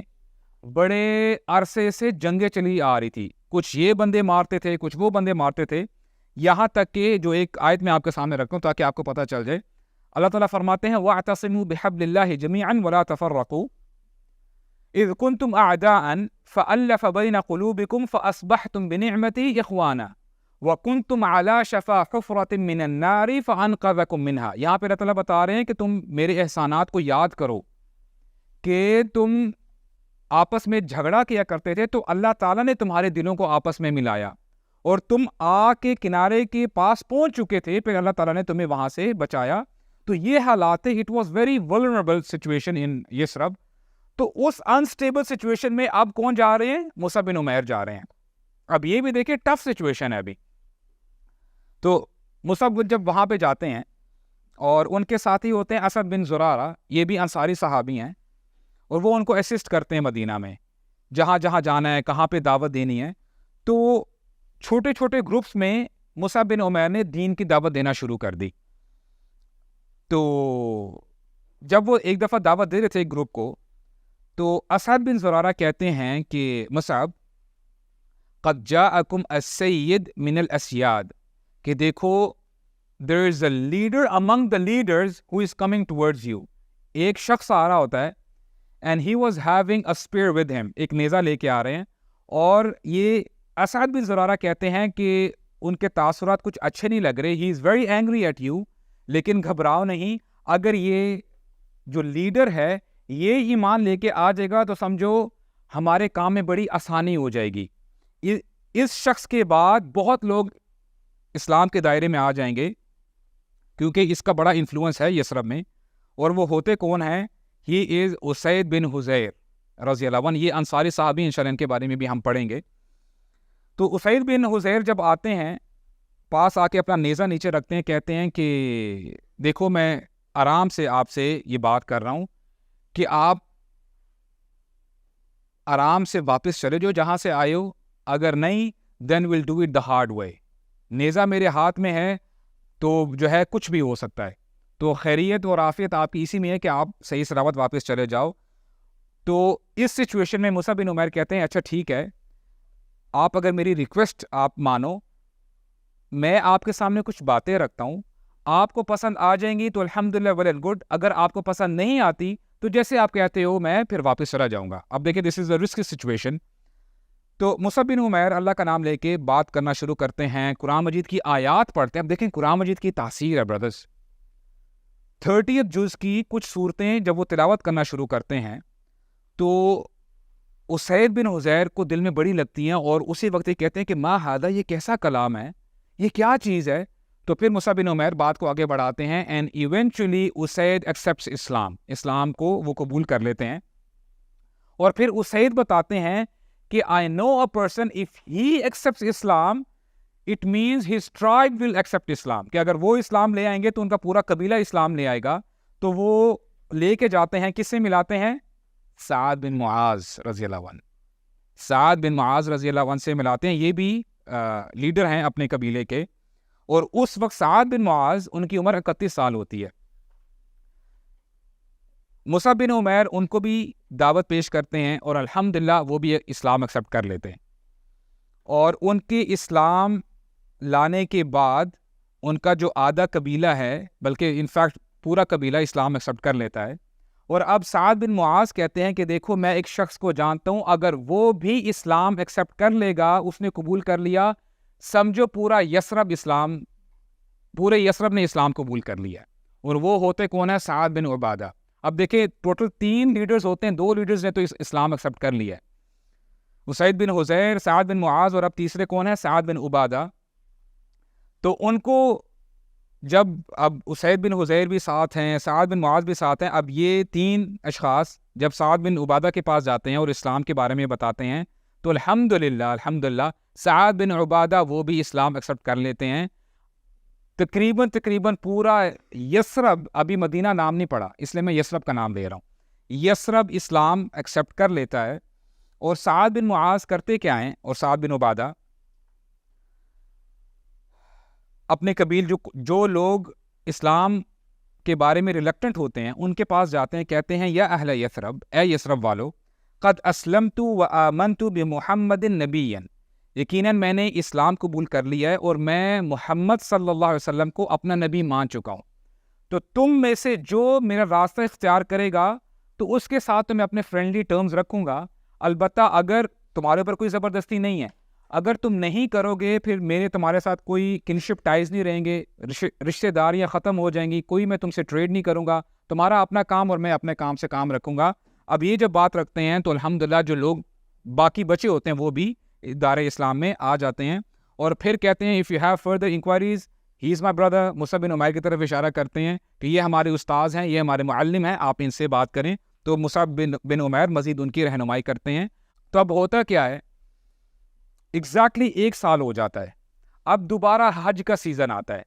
بڑے عرصے سے جنگیں چلی آ رہی تھی. کچھ یہ بندے مارتے تھے, کچھ وہ بندے مارتے تھے, یہاں تک کہ جو ایک آیت میں آپ کے سامنے رکھتا ہوں تاکہ آپ کو پتہ چل جائے. اللہ تعالیٰ فرماتے ہیں وَاعْتَصِمُوا بِحَبْلِ اللَّهِ جَمِيعًا وَلَا تَفَرَّقُوا إِذْ كُنْتُمْ أَعْدَاءً فَأَلَّفَ بَيْنَ قُلُوبِكُمْ فَأَصْبَحْتُمْ بِنِعْمَتِهِ إِخْوَانًا وَكُنْتُمْ عَلَى شَفَا حُفْرَةٍ مِّنَ النَّارِ فَأَنْقَذَكُم مِّنْهَا. یہاں پہ اللہ تعالیٰ بتا رہے ہیں کہ تم میرے احسانات کو یاد کرو کہ تم آپس میں جھگڑا کیا کرتے تھے, تو اللہ تعالیٰ نے تمہارے دلوں کو آپس میں ملایا, اور تم آگ کے کنارے کے پاس پہنچ چکے تھے, پھر اللہ تعالیٰ نے تمہیں وہاں سے بچایا. تو یہ حالات تھے. It was very vulnerable situation in Yathrib. تو اس انسٹیبل سچویشن میں اب کون جا رہے ہیں؟ مصعب بن عمیر جا رہے ہیں. اب یہ بھی دیکھیں ٹف سچویشن ہے ابھی. تو مصعب جب وہاں پہ جاتے ہیں اور ان کے ساتھی ہوتے ہیں اسد بن زرارہ, یہ بھی انصاری صحابی ہیں, اور وہ ان کو اسسٹ کرتے ہیں مدینہ میں جہاں جہاں جانا ہے, کہاں پہ دعوت دینی ہے. تو چھوٹے چھوٹے گروپس میں مصعب بن عمیر نے دین کی دعوت دینا شروع کر دی. تو جب وہ ایک دفعہ دعوت دے رہے تھے ایک گروپ کو, تو اسد بن زرارہ کہتے ہیں کہ مصعب قد جاءکم السید من الاسیاد, کہ دیکھو there is a leader among the leaders who is coming towards you. ایک شخص آ رہا ہوتا ہے and he was having a spear with him, ایک نیزہ لے کے آ رہے ہیں, اور یہ اسعد بن زرارہ کہتے ہیں کہ ان کے تاثرات کچھ اچھے نہیں لگ رہے, he is very angry at you, لیکن گھبراؤ نہیں, اگر یہ جو لیڈر ہے یہ ایمان لے کے آ جائے گا تو سمجھو ہمارے کام میں بڑی آسانی ہو جائے گی. اس شخص کے بعد بہت لوگ اسلام کے دائرے میں آ جائیں گے کیونکہ اس کا بڑا انفلوئنس ہے یثرب میں. اور وہ ہوتے کون ہیں؟ ہی از اسید بن حذیر رضی اللہ عنہ. یہ انصاری صحابی ہیں, انشاءاللہ ان کے بارے میں بھی ہم پڑھیں گے. تو اسید بن حذیر جب آتے ہیں پاس آ کے اپنا نیزہ نیچے رکھتے ہیں, کہتے ہیں کہ دیکھو میں آرام سے آپ سے یہ بات کر رہا ہوں کہ آپ آرام سے واپس چلے جو جہاں سے آئے ہو, اگر نہیں then will do it the hard way. نیزہ میرے ہاتھ میں ہے تو جو ہے کچھ بھی ہو سکتا ہے, تو خیریت اور عافیت آپ کی اسی میں ہے کہ آپ صحیح سلامت واپس چلے جاؤ. تو اس سچویشن میں مصعب بن عمیر کہتے ہیں اچھا ٹھیک ہے, آپ اگر میری ریکویسٹ آپ مانو, میں آپ کے سامنے کچھ باتیں رکھتا ہوں, آپ کو پسند آ جائیں گی تو الحمدللہ ویل اینڈ گڈ, اگر آپ کو پسند نہیں آتی تو جیسے آپ کہتے ہو میں پھر واپس چلا جاؤں گا. اب دیکھیں دس از اے رسکی سچویشن. تو مصعب بن عمیر اللہ کا نام لے کے بات کرنا شروع کرتے ہیں, قرآن مجید کی آیات پڑھتے ہیں. اب دیکھیں قرآن مجید کی تاثیر ہے برادرز. 30th جز کی کچھ صورتیں جب وہ تلاوت کرنا شروع کرتے ہیں تو اسید بن حذیر کو دل میں بڑی لگتی ہیں, اور اسی وقت یہ کہتے ہیں کہ ما ھذا, یہ کیسا کلام ہے, یہ کیا چیز ہے. تو پھر مصعب بن عمیر بات کو آگے بڑھاتے ہیں, اینڈ ایونچولی اسید ایکسیپٹس اسلام, اسلام کو وہ قبول کر لیتے ہیں. اور پھر اسید بتاتے ہیں کہ I know a person if he accepts Islam it means his tribe will accept Islam, کہ اگر وہ اسلام لے آئیں گے تو ان کا پورا قبیلہ اسلام لے آئے گا. تو وہ لے کے جاتے ہیں, کس سے ملاتے ہیں؟ سعد بن معاذ رضی اللہ عنہ. سعد بن معاذ رضی اللہ عنہ سے ملاتے ہیں, یہ بھی لیڈر ہیں اپنے قبیلے کے. اور اس وقت سعد بن معاذ ان کی عمر 31 سال ہوتی ہے. مصعب بن عمیر ان کو بھی دعوت پیش کرتے ہیں اور الحمدللہ وہ بھی اسلام ایکسیپٹ کر لیتے ہیں. اور ان کے اسلام لانے کے بعد ان کا جو آدھا قبیلہ ہے, بلکہ انفیکٹ پورا قبیلہ اسلام ایکسیپٹ کر لیتا ہے. اور اب سعد بن معاذ کہتے ہیں کہ دیکھو میں ایک شخص کو جانتا ہوں, اگر وہ بھی اسلام ایکسیپٹ کر لے گا, اس نے قبول کر لیا, سمجھو پورا یثرب پورے یثرب نے اسلام قبول کر لیا. اور وہ ہوتے کون ہے؟ سعد بن عبادہ. اب دیکھیں ٹوٹل 3 لیڈرز ہوتے ہیں, 2 لیڈرز نے تو اسلام ایکسیپٹ کر لیا ہے, اسید بن حذیر, سعد بن معاذ, اور اب تیسرے کون ہے؟ سعد بن عبادہ. تو ان کو جب اب اسید بن حذیر بھی ساتھ ہیں, سعد بن معاذ بھی ساتھ ہیں, اب یہ 3 اشخاص جب سعد بن عبادہ کے پاس جاتے ہیں اور اسلام کے بارے میں بتاتے ہیں تو الحمدللہ سعد بن عبادہ وہ بھی اسلام ایکسیپٹ کر لیتے ہیں. تقریباً پورا یثرب, ابھی مدینہ نام نہیں پڑا اس لیے میں یثرب کا نام لے رہا ہوں, یثرب اسلام ایکسیپٹ کر لیتا ہے. اور سعد بن معاذ کرتے کیا ہیں, اور سعد بن عبادہ اپنے قبیل جو لوگ اسلام کے بارے میں ریلیکٹنٹ ہوتے ہیں ان کے پاس جاتے ہیں, کہتے ہیں یا اہل یثرب, اے یثرب والو, قد اسلمت و آمنت بمحمد نبیا, یقیناً میں نے اسلام قبول کر لیا ہے اور میں محمد صلی اللہ علیہ وسلم کو اپنا نبی مان چکا ہوں. تو تم میں سے جو میرا راستہ اختیار کرے گا تو اس کے ساتھ تو میں اپنے فرینڈلی ٹرمز رکھوں گا, البتہ اگر تمہارے اوپر کوئی زبردستی نہیں ہے, اگر تم نہیں کرو گے پھر میرے تمہارے ساتھ کوئی کنشپ ٹائز نہیں رہیں گے, رشتہ داریاں ختم ہو جائیں گی, کوئی میں تم سے ٹریڈ نہیں کروں گا, تمہارا اپنا کام اور میں اپنے کام سے کام رکھوں گا. اب یہ جب بات رکھتے ہیں تو الحمدللہ جو لوگ باقی بچے ہوتے ہیں وہ بھی دار اسلام میں آ جاتے ہیں. اور پھر کہتے ہیں if you have further inquiries he is my brother, Musab بن عمیر کی طرف اشارہ کرتے ہیں کہ یہ ہمارے استاذ ہیں, یہ ہمارے معلم ہیں, آپ ان سے بات کریں. تو مصعب بن عمیر مزید ان کی رہنمائی کرتے ہیں. تو اب ہوتا کیا ہے, ایگزیکٹلی 1 سال ہو جاتا ہے, اب دوبارہ حج کا سیزن آتا ہے.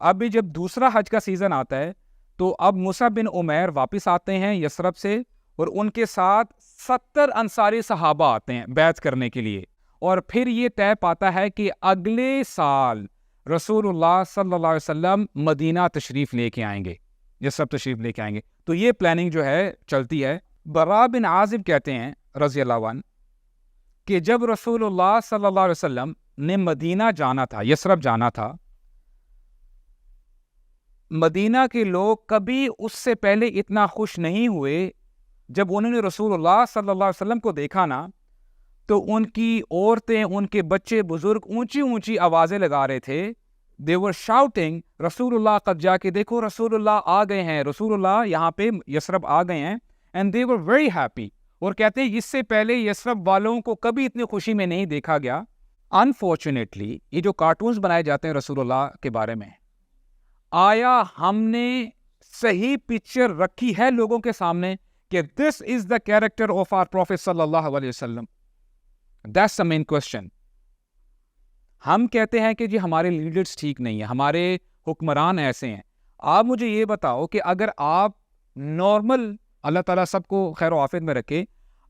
اب بھی جب دوسرا حج کا سیزن آتا ہے تو اب مصعب بن عمیر واپس آتے ہیں یثرب سے, اور ان کے ساتھ 70 انصاری صحابہ آتے ہیں بیعت کرنے کے لیے. اور پھر یہ طے پاتا ہے کہ اگلے سال رسول اللہ صلی اللہ علیہ وسلم مدینہ تشریف لے کے آئیں گے, یثرب تشریف لے کے آئیں گے. تو یہ پلاننگ جو ہے چلتی ہے. براء بن عازب کہتے ہیں رضی اللہ عنہ کہ جب رسول اللہ صلی اللہ علیہ وسلم نے مدینہ جانا تھا, یثرب جانا تھا, مدینہ کے لوگ کبھی اس سے پہلے اتنا خوش نہیں ہوئے. جب انہوں نے رسول اللہ صلی اللہ علیہ وسلم کو دیکھا نا تو ان کی عورتیں، ان کے بچے بزرگ اونچی اونچی آوازیں لگا رہے تھے. They were shouting رسول اللہ قد جا کے، دیکھو رسول اللہ آ گئے ہیں، رسول اللہ یہاں پہ یثرب آ گئے ہیں. And they were very happy. اور کہتے ہیں اس سے پہلے یثرب والوں کو کبھی اتنی خوشی میں نہیں دیکھا گیا. انفارچونیٹلی یہ جو کارٹونز بنائے جاتے ہیں رسول اللہ کے بارے میں، آیا ہم نے صحیح پکچر رکھی ہے لوگوں کے سامنے کہ this is the character of our prophet صلی اللہ علیہ وسلم؟ That's the main question. ہم کہتے ہیں کہ جی ہمارے لیڈرز ٹھیک نہیں ہیں، ہمارے حکمران ایسے ہیں. آپ مجھے یہ بتاؤ کہ اگر آپ نارمل، اللہ تعالیٰ سب کو خیر و عافیت میں رکھے،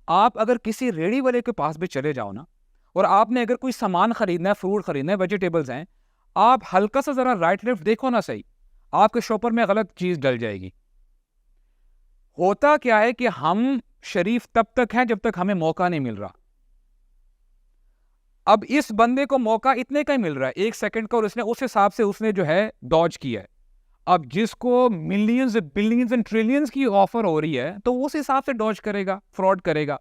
آپ اگر کسی ریڑھی والے کے پاس بھی چلے جاؤ نا، اور آپ نے اگر کوئی سامان خریدنا ہے، فروٹ خریدنا ہے، ویجیٹیبلز ہیں، آپ ہلکا سا ذرا رائٹ لیفٹ دیکھو نا صحیح، آپ کے شاپر میں غلط چیز ڈل جائے گی. ہوتا کیا ہے کہ ہم شریف تب تک ہیں جب تک ہمیں موقع نہیں مل رہا. اب اس بندے کو موقع اتنے کا ہی مل رہا ہے، 1 سیکنڈ کا، اور اس نے اس حساب سے اس نے جو ہے ڈاج کیا ہے. اب جس کو ملینز بلینز اینڈ ٹریلینز کی آفر ہو رہی ہے تو اس حساب سے ڈاج کرے گا، فراڈ کرے گا.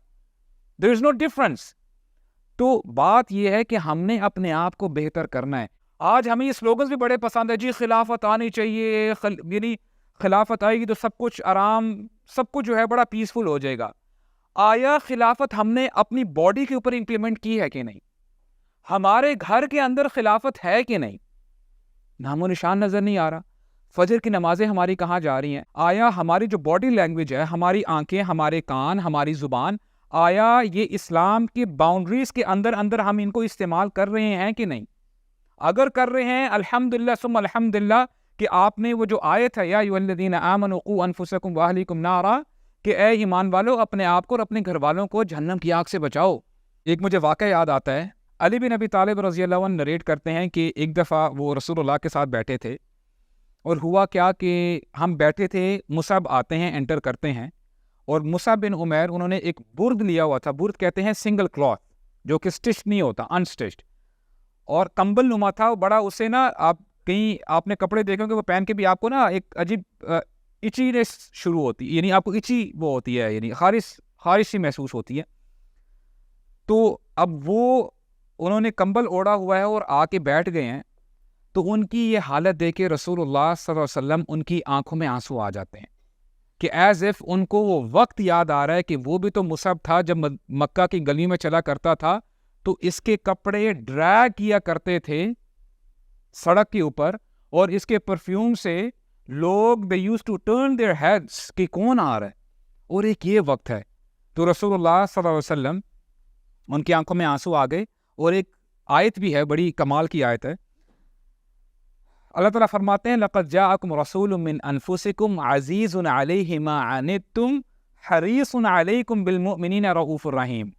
دیر از نو ڈفرنس. تو بات یہ ہے کہ ہم نے اپنے آپ کو بہتر کرنا ہے. آج ہمیں یہ سلوگنز بھی بڑے پسند ہے، جی خلافت آنی چاہیے، یعنی خلافت آئے گی تو سب کچھ آرام، سب کچھ جو ہے بڑا پیسفل ہو جائے گا. آیا خلافت ہم نے اپنی باڈی کے اوپر امپلیمنٹ کی ہے کہ نہیں؟ ہمارے گھر کے اندر خلافت ہے کہ نہیں؟ نام و نشان نظر نہیں آ رہا. فجر کی نمازیں ہماری کہاں جا رہی ہیں؟ آیا ہماری جو باڈی لینگویج ہے، ہماری آنکھیں، ہمارے کان، ہماری زبان، آیا یہ اسلام کی باؤنڈریز کے اندر اندر ہم ان کو استعمال کر رہے ہیں کہ نہیں؟ اگر کر رہے ہیں الحمدللہ ثم الحمدللہ، کہ آپ نے وہ جو آیت ہے یا ایھا الذین آمنوا قوا انفسکم واہلیکم نارا، کہ اے ایمان والو اپنے آپ کو اور اپنے گھر والوں کو جہنم کی آگ سے بچاؤ. ایک مجھے واقعہ یاد آتا ہے، علی بن ابی طالب رضی اللہ عنہ نریٹ کرتے ہیں کہ ایک دفعہ وہ رسول اللہ کے ساتھ بیٹھے تھے، اور ہوا کیا کہ ہم بیٹھے تھے، مصعب آتے ہیں، انٹر کرتے ہیں، اور مصعب بن عمیر انہوں نے ایک برد لیا ہوا تھا. برد کہتے ہیں سنگل کلاتھ، جو کہ اسٹچ نہیں ہوتا، انسٹچڈ، اور کمبل نما تھا بڑا. اسے نا آپ کہیں آپ نے کپڑے دیکھیں کہ وہ پہن کے بھی آپ کو نا ایک عجیب اچینس شروع ہوتی، یعنی آپ کو اچی وہ ہوتی ہے، یعنی خارش سی محسوس ہوتی ہے. تو اب وہ انہوں نے کمبل اوڑا ہوا ہے اور آ کے بیٹھ گئے ہیں. تو ان کی یہ حالت دیکھ کے رسول اللہ صلی اللہ علیہ وسلم ان کی آنکھوں میں آنسو آ جاتے ہیں، کہ ایز اف ان کو وہ وقت یاد آ رہا ہے کہ وہ بھی تو مصعب تھا جب مکہ کی گلی میں چلا کرتا تھا، تو اس کے کپڑے ڈریگ کیا کرتے تھے سڑک کے اوپر، اور اس کے پرفیوم سے لوگ they used to turn their heads کہ کون آ رہا ہے، اور ایک یہ وقت ہے. تو رسول اللہ صلی اللہ علیہ وسلم ان کی آنکھوں میں آنسو آ گئے. اور ایک آیت بھی ہے، بڑی کمال کی آیت ہے. اللہ تعالیٰ فرماتے ہیں لَقَدْ جَاءَكُمْ رَسُولٌ مِّنْ أَنفُسِكُمْ عَزِيزٌ عَلَيْهِ مَا عَنِتُّمْ حَرِيصٌ عَلَيْكُمْ بِالْمُؤْمِنِينَ رَءُوفٌ رَحِيمٌ،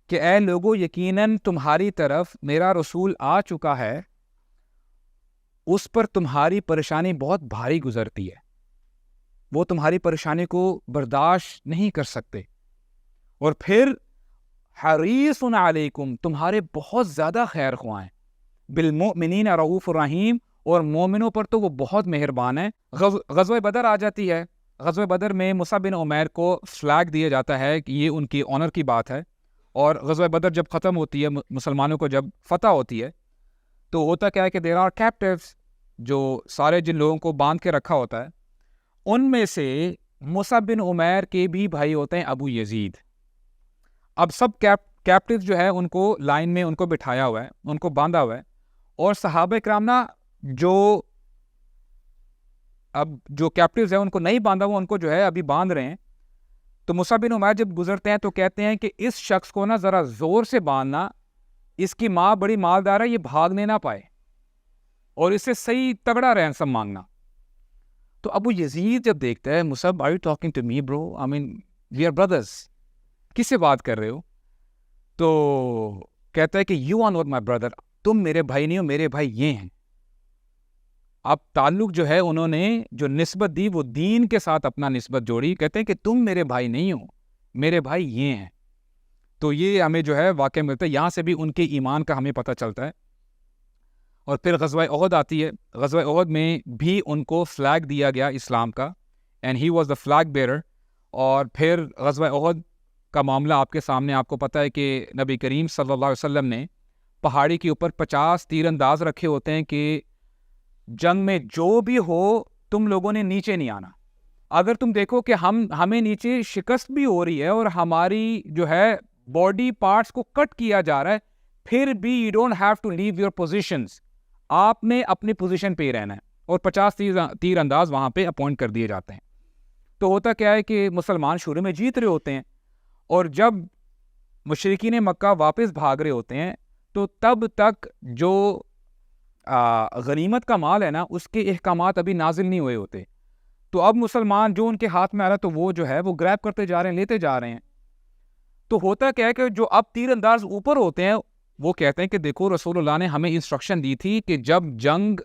کہ اے لوگو یقیناً تمہاری طرف میرا رسول آ چکا ہے، اس پر تمہاری پریشانی بہت بھاری گزرتی ہے، وہ تمہاری پریشانی کو برداشت نہیں کر سکتے. اور پھر حریص علیکم، تمہارے بہت زیادہ خیر خواہ ہیں، بالمؤمنین رؤوف الرحیم، اور مومنوں پر تو وہ بہت مہربان ہے. غزوہ بدر آ جاتی ہے. غزوہ بدر میں مصعب بن عمیر کو فلیگ دیا جاتا ہے کہ یہ ان کی آنر کی بات ہے. اور غزوہ بدر جب ختم ہوتی ہے، مسلمانوں کو جب فتح ہوتی ہے، تو ہوتا کیا ہے کہ دیر آر کیپٹیوز، جو سارے جن لوگوں کو باندھ کے رکھا ہوتا ہے، ان میں سے مصعب بن عمیر کے بھی بھائی ہوتے ہیں ابو یزید. اب سب کیپٹیوز جو ہے ان کو لائن میں ان کو بٹھایا ہوا ہے، ان کو باندھا ہوا ہے، اور صحابہ کرام نا جو کیپٹیوز ہیں ان کو نہیں باندھا ہوا، ان کو جو ہے ابھی باندھ رہے ہیں. تو مصعب بن عمیر جب گزرتے ہیں تو کہتے ہیں کہ اس شخص کو نا ذرا زور سے باندھنا، اس کی ماں بڑی مالدار ہے، یہ بھاگنے نہ پائے، اور اس سے صحیح تگڑا رینسم مانگنا. تو ابو یزید جب دیکھتا ہے Musab are you talking to me bro, I mean we are brothers، کس سے بات کر رہے ہو؟ تو کہتا ہے کہ you are not my brother، تم میرے بھائی نہیں ہو، میرے بھائی یہ ہیں. اب تعلق جو ہے انہوں نے جو نسبت دی وہ دین کے ساتھ اپنا نسبت جوڑی. کہتے ہیں کہ تم میرے بھائی نہیں ہو، میرے بھائی یہ ہیں. تو یہ ہمیں جو ہے واقع ملتا ہے، یہاں سے بھی ان کے ایمان کا ہمیں پتہ چلتا ہے. اور پھر غزوہ احد آتی ہے. غزوہ احد میں بھی ان کو فلیگ دیا گیا اسلام کا، and he was the flag bearer. اور پھر غزوہ احد کا معاملہ آپ کے سامنے. آپ کو پتہ ہے کہ نبی کریم صلی اللہ علیہ وسلم نے پہاڑی کے اوپر 50 تیر انداز رکھے ہوتے ہیں کہ جنگ میں جو بھی ہو تم لوگوں نے نیچے نہیں آنا. اگر تم دیکھو کہ ہمیں نیچے شکست بھی ہو رہی ہے اور ہماری جو ہے باڈی پارٹس کو کٹ کیا جا رہا ہے, پھر بھی you don't have to leave your positions. آپ نے اپنی پوزیشن پہ ہی رہنا ہے. اور 50 تیر انداز وہاں پہ اپوائنٹ کر دیے جاتے ہیں. تو ہوتا کیا ہے کہ مسلمان شروع میں جیت رہے ہوتے ہیں, اور جب مشرکین مکہ واپس بھاگ رہے ہوتے ہیں تو تب تک جو غنیمت کا مال ہے نا, اس کے احکامات ابھی نازل نہیں ہوئے ہوتے. تو اب مسلمان جو ان کے ہاتھ میں آ رہا ہے تو وہ جو ہے وہ گریب کرتے جا رہے ہیں, لیتے جا رہے ہیں. تو ہوتا کیا ہے کہ جو اب تیر انداز اوپر ہوتے ہیں وہ کہتے ہیں کہ دیکھو رسول اللہ نے ہمیں انسٹرکشن دی تھی کہ جب جنگ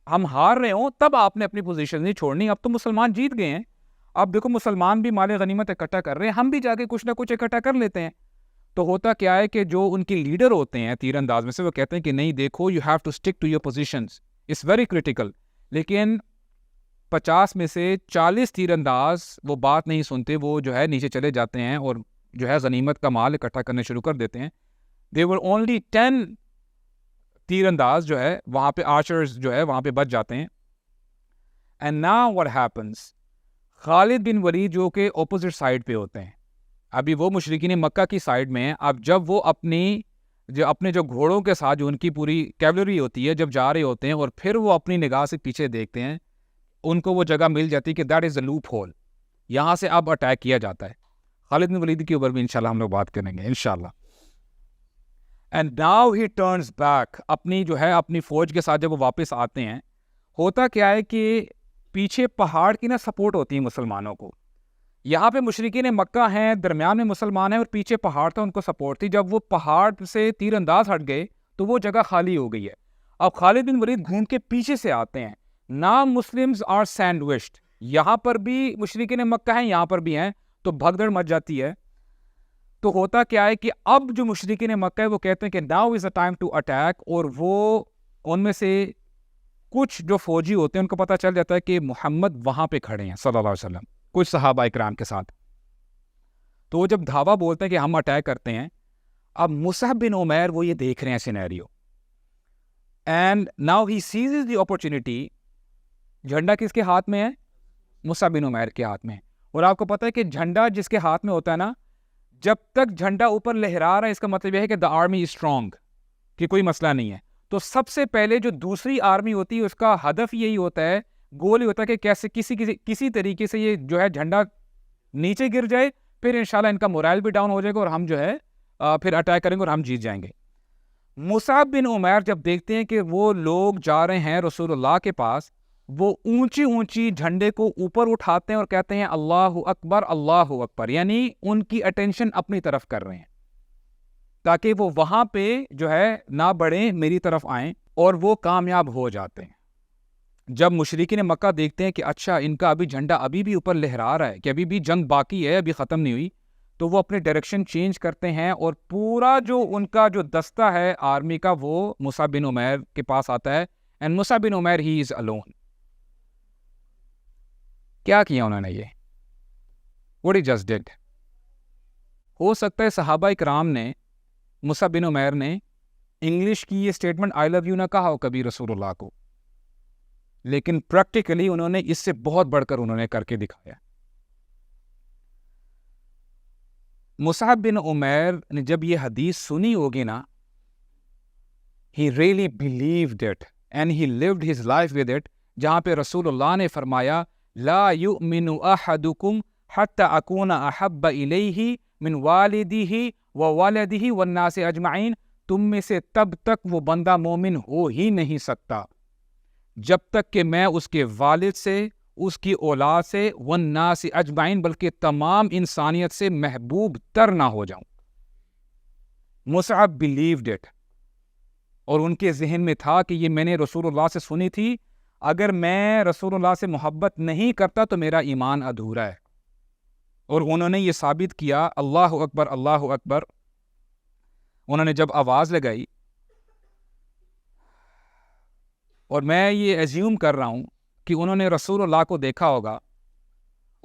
ہم ہار رہے ہوں تب آپ نے اپنی پوزیشن نہیں چھوڑنی. اب تو مسلمان جیت گئے ہیں, اب دیکھو مسلمان بھی مال غنیمت اکٹھا کر رہے ہیں, ہم بھی جا کے کچھ نہ کچھ اکٹھا کر لیتے ہیں. تو ہوتا کیا ہے کہ جو ان کے لیڈر ہوتے ہیں تیر انداز میں سے, وہ کہتے ہیں کہ نہیں دیکھو you have to stick to your positions, it's very critical. لیکن 50 میں سے 40 تیر انداز وہ بات نہیں سنتے, وہ جو ہے نیچے چلے جاتے ہیں اور جو ہے غنیمت کا مال اکٹھا کرنے شروع کر دیتے ہیں. There were only 10 تیر انداز جو ہے وہاں پہ آرچرز جو ہے وہاں پہ بچ جاتے ہیں. And now what happens, خالد بن ولید جو کہ اپوزٹ سائڈ پہ ہوتے ہیں, ابھی وہ مشرکین مکہ کی سائڈ میں ہیں. اب جب وہ اپنے جو گھوڑوں کے ساتھ جو ان کی پوری کیولری ہوتی ہے جب جا رہے ہوتے ہیں اور پھر وہ اپنی نگاہ سے پیچھے دیکھتے ہیں, ان کو وہ جگہ مل جاتی ہے کہ that is a loop whole, یہاں سے اب اٹیک کیا جاتا ہے. خالد بن ولید کے اوپر بھی انشاءاللہ ہم لوگ بات کریں گے انشاءاللہ. And now he turns back, اپنی فوج کے ساتھ جب وہ واپس آتے ہیں, ہوتا کیا ہے کہ پیچھے پہاڑ کی نا سپورٹ ہوتی ہے مسلمانوں کو. یہاں پہ مشرکین مکہ ہیں, درمیان میں مسلمان ہیں, اور پیچھے پہاڑ تھا ان کو سپورٹ تھی. جب وہ پہاڑ سے تیر انداز ہٹ گئے تو وہ جگہ خالی ہو گئی ہے. اب خالد بن ولید گھوم کے پیچھے سے آتے ہیں. نام مسلمز آر سینڈوچڈ, یہاں پر بھی مشرکین مکہ ہیں, یہاں پر بھی ہیں, تو بھگدڑ مچ جاتی ہے. تو ہوتا کیا ہے کہ اب جو مشرکین مکہ ہے وہ کہتے ہیں کہ now is a time to attack, اور وہ ان میں سے کچھ جو فوجی ہوتے ہیں ان کو پتہ چل جاتا ہے کہ محمد وہاں پہ کھڑے ہیں صلی اللہ علیہ وسلم کچھ صحابہ اکرام کے ساتھ. تو وہ جب دھاوا بولتے ہیں کہ ہم اٹیک کرتے ہیں, اب مصعب بن عمیر وہ یہ دیکھ رہے ہیں scenario, and now he ceases the opportunity. جھنڈا کس کے ہاتھ میں ہے؟ مصعب بن عمیر کے ہاتھ میں. اور آپ کو پتہ ہے کہ جھنڈا جس کے ہاتھ میں ہوتا ہے نا, جب تک جھنڈا اوپر لہرا رہا ہے اس کا مطلب یہ ہے کہ دا آرمی از اسٹرانگ, کہ کوئی مسئلہ نہیں ہے. تو سب سے پہلے جو دوسری آرمی ہوتی ہے اس کا ہدف یہی ہوتا ہے, گول یہ ہوتا ہے کہ کیسے کسی طریقے سے یہ جو ہے جھنڈا نیچے گر جائے, پھر انشاءاللہ ان کا مورائل بھی ڈاؤن ہو جائے گا اور ہم جو ہے پھر اٹیک کریں گے اور ہم جیت جائیں گے. مصعب بن عمیر جب دیکھتے ہیں کہ وہ لوگ جا رہے ہیں رسول اللہ کے پاس, وہ اونچی جھنڈے کو اوپر اٹھاتے ہیں اور کہتے ہیں اللہ اکبر اللہ اکبر, یعنی ان کی اٹینشن اپنی طرف کر رہے ہیں تاکہ وہ وہاں پہ جو ہے نہ بڑھیں, میری طرف آئیں, اور وہ کامیاب ہو جاتے ہیں. جب مشرکین مکہ دیکھتے ہیں کہ اچھا ان کا ابھی جھنڈا ابھی بھی اوپر لہرا رہا ہے, کہ ابھی بھی جنگ باقی ہے, ابھی ختم نہیں ہوئی, تو وہ اپنے ڈائریکشن چینج کرتے ہیں اور پورا جو ان کا جو دستہ ہے آرمی کا وہ مصعب بن عمیر کے پاس آتا ہے. اینڈ مصعب بن عمیر ہی از الون. کیا کیا انہوں نے, یہ what he just did. ہو سکتا ہے صحابہ اکرام نے مصعب بن عمیر نے انگلش کی یہ اسٹیٹمنٹ آئی لو یو نہ کہا ہو کبھی رسول اللہ کو, لیکن پریکٹیکلی انہوں نے اس سے بہت بڑھ کر انہوں نے کر کے دکھایا. مصعب بن عمیر نے جب یہ حدیث سنی ہوگی نا, he really believed it and he lived his life with it, جہاں پہ رسول اللہ نے فرمایا لا یؤمن احدکم حتی اکون احب الیہ من والدہ وولدہ والناس اجمعین, تم میں سے تب تک وہ بندہ مومن ہو ہی نہیں سکتا جب تک کہ میں اس کے والد سے, اس کی اولاد سے, والناس اجمعین, بلکہ تمام انسانیت سے محبوب تر نہ ہو جاؤں. مصعب believed it, اور ان کے ذہن میں تھا کہ یہ میں نے رسول اللہ سے سنی تھی, اگر میں رسول اللہ سے محبت نہیں کرتا تو میرا ایمان ادھورا ہے. اور انہوں نے یہ ثابت کیا. اللہ اکبر اللہ اکبر انہوں نے جب آواز لگائی, اور میں یہ ایزیوم کر رہا ہوں کہ انہوں نے رسول اللہ کو دیکھا ہوگا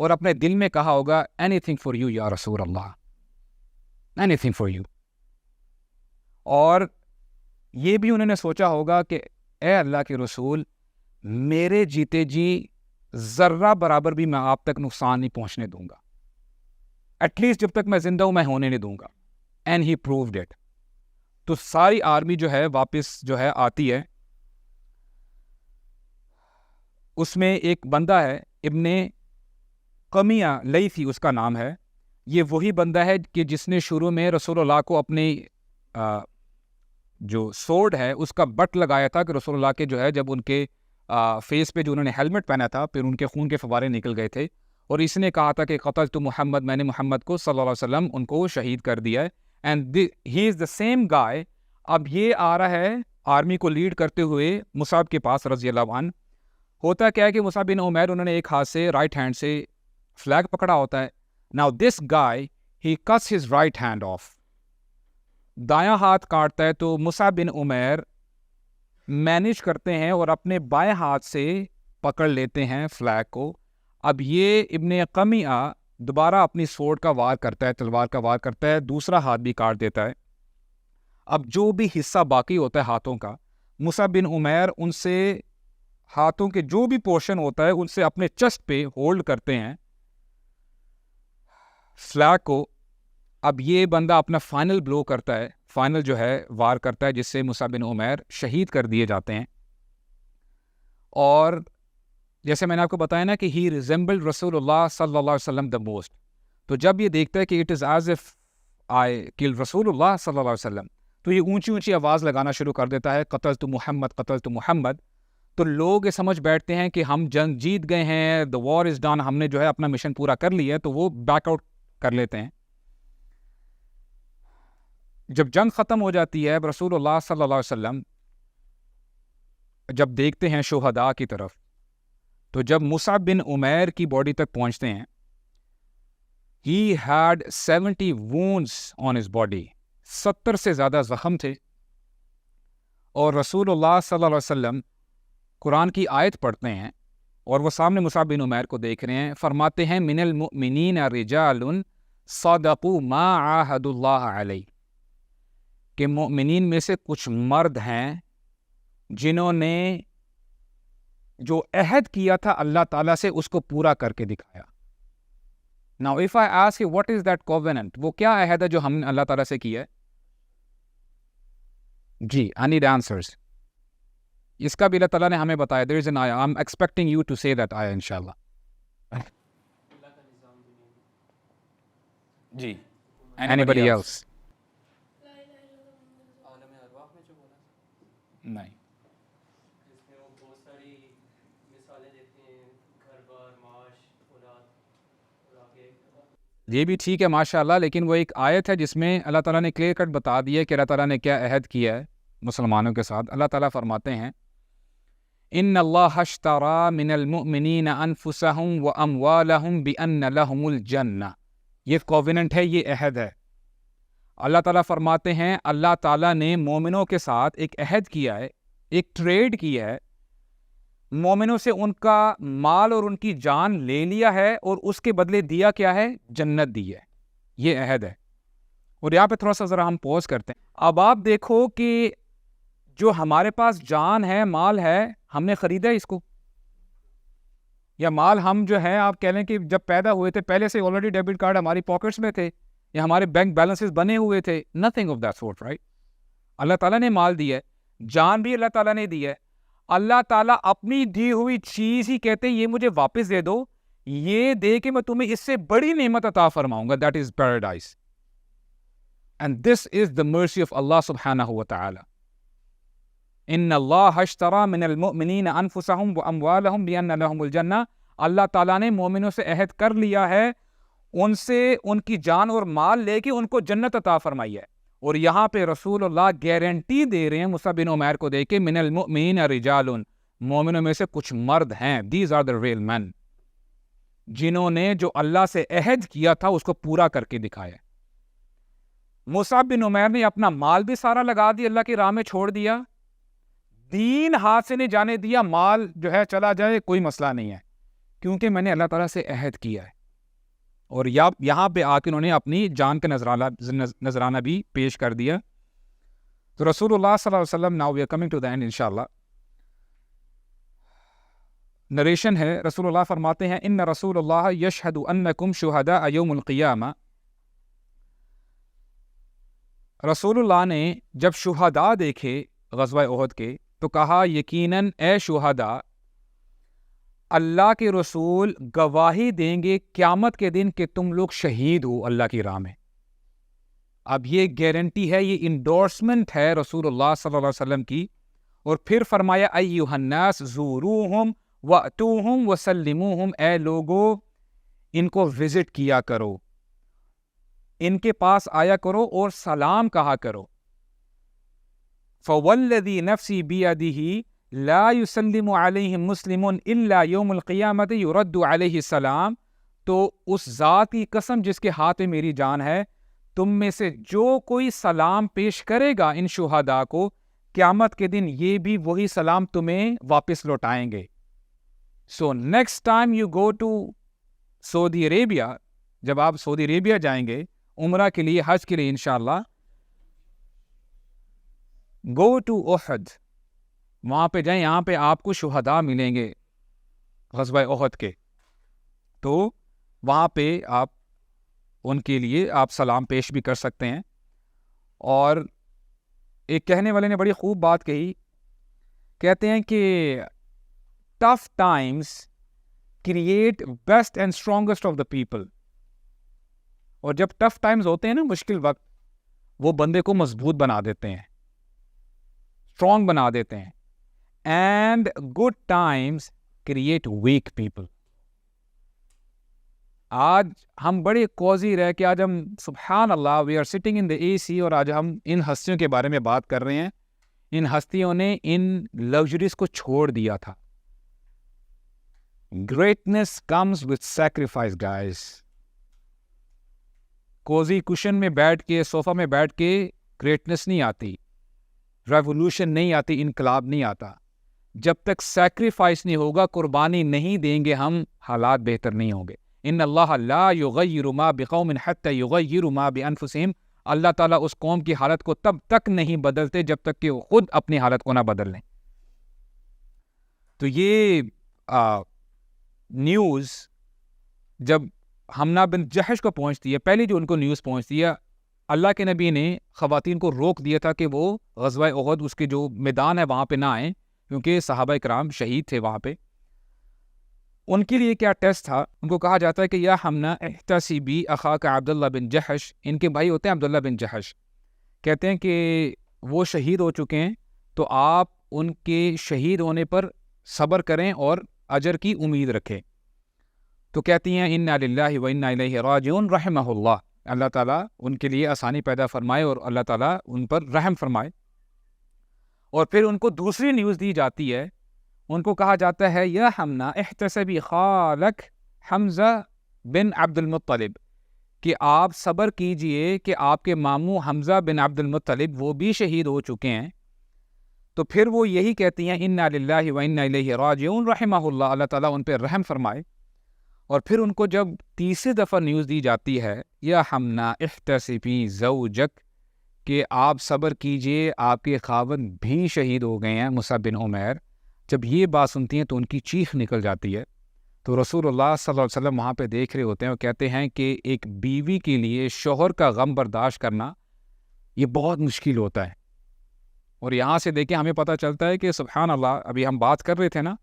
اور اپنے دل میں کہا ہوگا اینی تھنگ فار یو یا رسول اللہ، اینی تھنگ فار یو. اور یہ بھی انہوں نے سوچا ہوگا کہ اے اللہ کے رسول، میرے جیتے جی ذرہ برابر بھی میں آپ تک نقصان نہیں پہنچنے دوں گا، ایٹ لیسٹ جب تک میں زندہ ہوں میں ہونے نہیں دوں گا. And he proved it. تو ساری آرمی جو ہے واپس جو ہے آتی ہے. اس میں ایک بندہ ہے ابن قمیہ لیثی اس کا نام ہے. یہ وہی بندہ ہے کہ جس نے شروع میں رسول اللہ کو اپنی جو سورڈ ہے اس کا بٹ لگایا تھا کہ رسول اللہ کے جو ہے جب ان کے فیس پہ جو انہوں نے ہیلمٹ پہنا تھا پھر ان کے خون کے فوارے نکل گئے تھے، اور اس نے کہا تھا کہ قتلت محمد، میں نے محمد کو صلی اللہ علیہ وسلم ان کو شہید کر دیا ہے. And he is the same guy. اب یہ آ رہا ہے آرمی کو لیڈ کرتے ہوئے مصعب کے پاس رضی اللہ عنہ. ہوتا کیا ہے کہ مصعب بن عمیر انہوں نے ایک ہاتھ سے رائٹ ہینڈ سے فلیگ پکڑا ہوتا ہے. Now this guy he cuts his right hand off. دایاں ہاتھ کاٹتا ہے تو مصعب بن عمیر مینیج کرتے ہیں اور اپنے بائیں ہاتھ سے پکڑ لیتے ہیں فلیگ کو. اب یہ ابن قمیہ دوبارہ اپنی سورڈ کا وار کرتا ہے، تلوار کا وار کرتا ہے، دوسرا ہاتھ بھی کاٹ دیتا ہے. اب جو بھی حصہ باقی ہوتا ہے ہاتھوں کا، مصعب بن عمیر ان سے ہاتھوں کے جو بھی پورشن ہوتا ہے ان سے اپنے چسٹ پہ ہولڈ کرتے ہیں فلیگ کو. اب یہ بندہ اپنا فائنل بلو کرتا ہے، فائنل جو ہے وار کرتا ہے، جس سے مصعب بن عمیر شہید کر دیے جاتے ہیں. اور جیسے میں نے آپ کو بتایا نا کہ ہی ریزمبلڈ رسول اللہ صلی اللہ علیہ وسلم دا موسٹ. تو جب یہ دیکھتا ہے کہ it is as if I کل رسول اللہ صلی اللہ علیہ وسلم، تو یہ اونچی اونچی آواز لگانا شروع کر دیتا ہے قتلت محمد، قتلت محمد. تو لوگ یہ سمجھ بیٹھتے ہیں کہ ہم جنگ جیت گئے ہیں، دا وار از ڈن، ہم نے جو ہے اپنا مشن پورا کر لیا ہے، تو وہ بیک آؤٹ کر لیتے ہیں. جب جنگ ختم ہو جاتی ہے رسول اللہ صلی اللہ علیہ وسلم جب دیکھتے ہیں شہداء کی طرف، تو جب مصعب بن عمیر کی باڈی تک پہنچتے ہیں، he had 70 wounds on his body. 70 سے زیادہ زخم تھے. اور رسول اللہ صلی اللہ علیہ وسلم قرآن کی آیت پڑھتے ہیں اور وہ سامنے مصعب بن عمیر کو دیکھ رہے ہیں. فرماتے ہیں من المؤمنین رجال صدقوا ما عاہدوا اللہ علیہ، کہ مؤمنین میں سے کچھ مرد ہیں جنہوں نے جو عہد کیا تھا اللہ تعالیٰ سے اس کو پورا کر کے دکھایا. Now if I ask you what is that covenant، وہ کیا عہد ہے جو ہم نے اللہ تعالیٰ سے کیا ہے؟ جی I need answers. اس کا بھی اللہ تعالیٰ نے ہمیں بتایا. There is an ayah. I'm expecting you to say that ayah inshallah. G anybody else؟ نہیں. یہ بھی ٹھیک ہے ماشاء اللہ، لیکن وہ ایک آیت ہے جس میں اللہ تعالیٰ نے کلیئر کٹ بتا دیا کہ اللہ تعالیٰ نے کیا عہد کیا ہے مسلمانوں کے ساتھ. اللہ تعالیٰ فرماتے ہیں ان اللہ اشتری من المؤمنین انفسہم واموالہم بان لہم الجنہ. یہ کووننٹ ہے، یہ عہد ہے. اللہ تعالیٰ فرماتے ہیں اللہ تعالیٰ نے مومنوں کے ساتھ ایک عہد کیا ہے، ایک ٹریڈ کیا ہے. مومنوں سے ان کا مال اور ان کی جان لے لیا ہے اور اس کے بدلے دیا کیا ہے؟ جنت دی ہے. یہ عہد ہے. اور یہاں پہ تھوڑا سا ذرا ہم پوز کرتے ہیں. اب آپ دیکھو کہ جو ہمارے پاس جان ہے، مال ہے، ہم نے خریدا ہے اس کو، یا مال ہم جو ہے آپ کہہ لیں کہ جب پیدا ہوئے تھے پہلے سے آلریڈی ڈیبٹ کارڈ ہماری پاکٹس میں تھے یا ہمارے بینک بیلنسز بنے ہوئے تھے. Nothing of that sort, right? اللہ تعالیٰ نے مال دیا ہے، جان بھی اللہ تعالیٰ نے دی ہے. اللہ تعالیٰ اپنی دی ہوئی چیز ہی کہتے ہیں یہ مجھے واپس دے دو، یہ دے کے میں تمہیں اس سے بڑی نعمت عطا فرماؤں گا. That is paradise. And this is the mercy of اللہ سبحانہ و تعالی. ان اللہ اشتری من المؤمنین انفسہم واموالہم بان لہم الجنہ. اللہ تعالیٰ نے مومنوں سے عہد کر لیا ہے، ان سے ان کی جان اور مال لے کے ان کو جنت عطا فرمائی ہے. اور یہاں پہ رسول اللہ گارنٹی دے رہے ہیں مصعب بن عمیر کو دے کے من المؤمنین رجال، مومنوں میں سے کچھ مرد ہیں، دیز آر دا ریل مین، جنہوں نے جو اللہ سے عہد کیا تھا اس کو پورا کر کے دکھایا. مصعب بن عمیر نے اپنا مال بھی سارا لگا دیا، اللہ کی راہ میں چھوڑ دیا، دین ہاتھ سے نہیں جانے دیا. مال جو ہے چلا جائے کوئی مسئلہ نہیں ہے، کیونکہ میں نے اللہ تعالیٰ سے عہد کیا ہے. اور یہاں پہ آ کے انہوں نے اپنی جان کا نذرانہ بھی پیش کر دیا. تو رسول اللہ صلی اللہ علیہ وسلم, now we are coming to the end انشاءاللہ. نریشن ہے, رسول اللہ فرماتے ہیں ان رسول اللہ یشہد انکم شہداء یوم القیامہ. رسول اللہ نے جب شہداء دیکھے غزوہ احد کے تو کہا یقیناً اے شہداء اللہ کے رسول گواہی دیں گے قیامت کے دن کہ تم لوگ شہید ہو اللہ کی راہ میں. اب یہ گارنٹی ہے, یہ انڈورسمنٹ ہے رسول اللہ صلی اللہ علیہ وسلم کی. اور پھر فرمایا ایھا الناس زوروہم واتوہم وسلموہم, اے لوگو ان کو وزٹ کیا کرو, ان کے پاس آیا کرو اور سلام کہا کرو. فوالذی نفسی بیدہ لا یسلم علیہم مسلم الا یوم القیامت یرد علیہ السلام. تو اس ذات کی قسم جس کے ہاتھ میں میری جان ہے, تم میں سے جو کوئی سلام پیش کرے گا ان شہداء کو, قیامت کے دن یہ بھی وہی سلام تمہیں واپس لوٹائیں گے. So next time you go to Saudi Arabia, جب آپ سعودی عربیہ جائیں گے عمرہ کے لیے, حج کے لیے انشاءاللہ, گو ٹو احد, وہاں پہ جائیں. یہاں پہ آپ کو شہداء ملیں گے غزوہ احد کے, تو وہاں پہ آپ ان کے لیے آپ سلام پیش بھی کر سکتے ہیں. اور ایک کہنے والے نے بڑی خوب بات کہی, کہتے ہیں کہ tough Times create best and strongest of the people. اور جب ٹف ٹائمز ہوتے ہیں نا, مشکل وقت, وہ بندے کو مضبوط بنا دیتے ہیں, اسٹرانگ بنا دیتے ہیں. And good Times create week people. آج ہم بڑے کوزی رہ کے, آج ہم سبحان اللہ وی آر سٹنگ ان دا اے سی, اور آج ہم ان ہستیوں کے بارے میں بات کر رہے ہیں. ان ہستیوں نے ان لگژریز کو چھوڑ دیا تھا. Greatness comes with sacrifice guys. Cozy cushion میں بیٹھ کے, صوفہ میں بیٹھ کے گریٹنس نہیں آتی, ریولوشن نہیں آتی, انقلاب نہیں آتا. جب تک سیکریفائس نہیں ہوگا, قربانی نہیں دیں گے ہم, حالات بہتر نہیں ہوں گے. ان اللہ لا یغیر ما بقوم حتی یغیروا ما بانفسہم. اللہ تعالیٰ اس قوم کی حالت کو تب تک نہیں بدلتے جب تک کہ وہ خود اپنی حالت کو نہ بدل لیں. تو یہ نیوز جب حمنا بن جحش کو پہنچتی ہے, پہلی جو ان کو نیوز پہنچتی ہے, اللہ کے نبی نے خواتین کو روک دیا تھا کہ وہ غزوہ احد اس کے جو میدان ہے وہاں پہ نہ آئیں, کیونکہ صحابہ کرام شہید تھے وہاں پہ. ان کے لیے کیا ٹیسٹ تھا, ان کو کہا جاتا ہے کہ یا حمنا احتسبی اخاک عبداللہ بن جحش. ان کے بھائی ہوتے ہیں عبداللہ بن جحش. کہتے ہیں کہ وہ شہید ہو چکے ہیں, تو آپ ان کے شہید ہونے پر صبر کریں اور اجر کی امید رکھیں. تو کہتی ہیں انا للہ و انا الیہ راجعون رحمہ اللہ. اللہ تعالیٰ ان کے لیے آسانی پیدا فرمائے اور اللہ تعالیٰ ان پر رحم فرمائے. اور پھر ان کو دوسری نیوز دی جاتی ہے, ان کو کہا جاتا ہے یا حمنا احتسبی خالک حمزہ بن عبد المطلب, کہ آپ صبر کیجئے کہ آپ کے ماموں حمزہ بن عبد المطلب وہ بھی شہید ہو چکے ہیں. تو پھر وہ یہی کہتی ہیں انا للہ و انا الیہ راجعون رحمہ اللہ, اللہ تعالیٰ ان پہ رحم فرمائے. اور پھر ان کو جب تیسری دفعہ نیوز دی جاتی ہے یا حمنا احتسبی زوجک, کہ آپ صبر کیجئے آپ کے خاوند بھی شہید ہو گئے ہیں مصعب بن عمیر. جب یہ بات سنتی ہیں تو ان کی چیخ نکل جاتی ہے. تو رسول اللہ صلی اللہ علیہ وسلم وہاں پہ دیکھ رہے ہوتے ہیں, اور کہتے ہیں کہ ایک بیوی کے لیے شوہر کا غم برداشت کرنا یہ بہت مشکل ہوتا ہے. اور یہاں سے دیکھیں ہمیں پتہ چلتا ہے کہ سبحان اللہ, ابھی ہم بات کر رہے تھے نا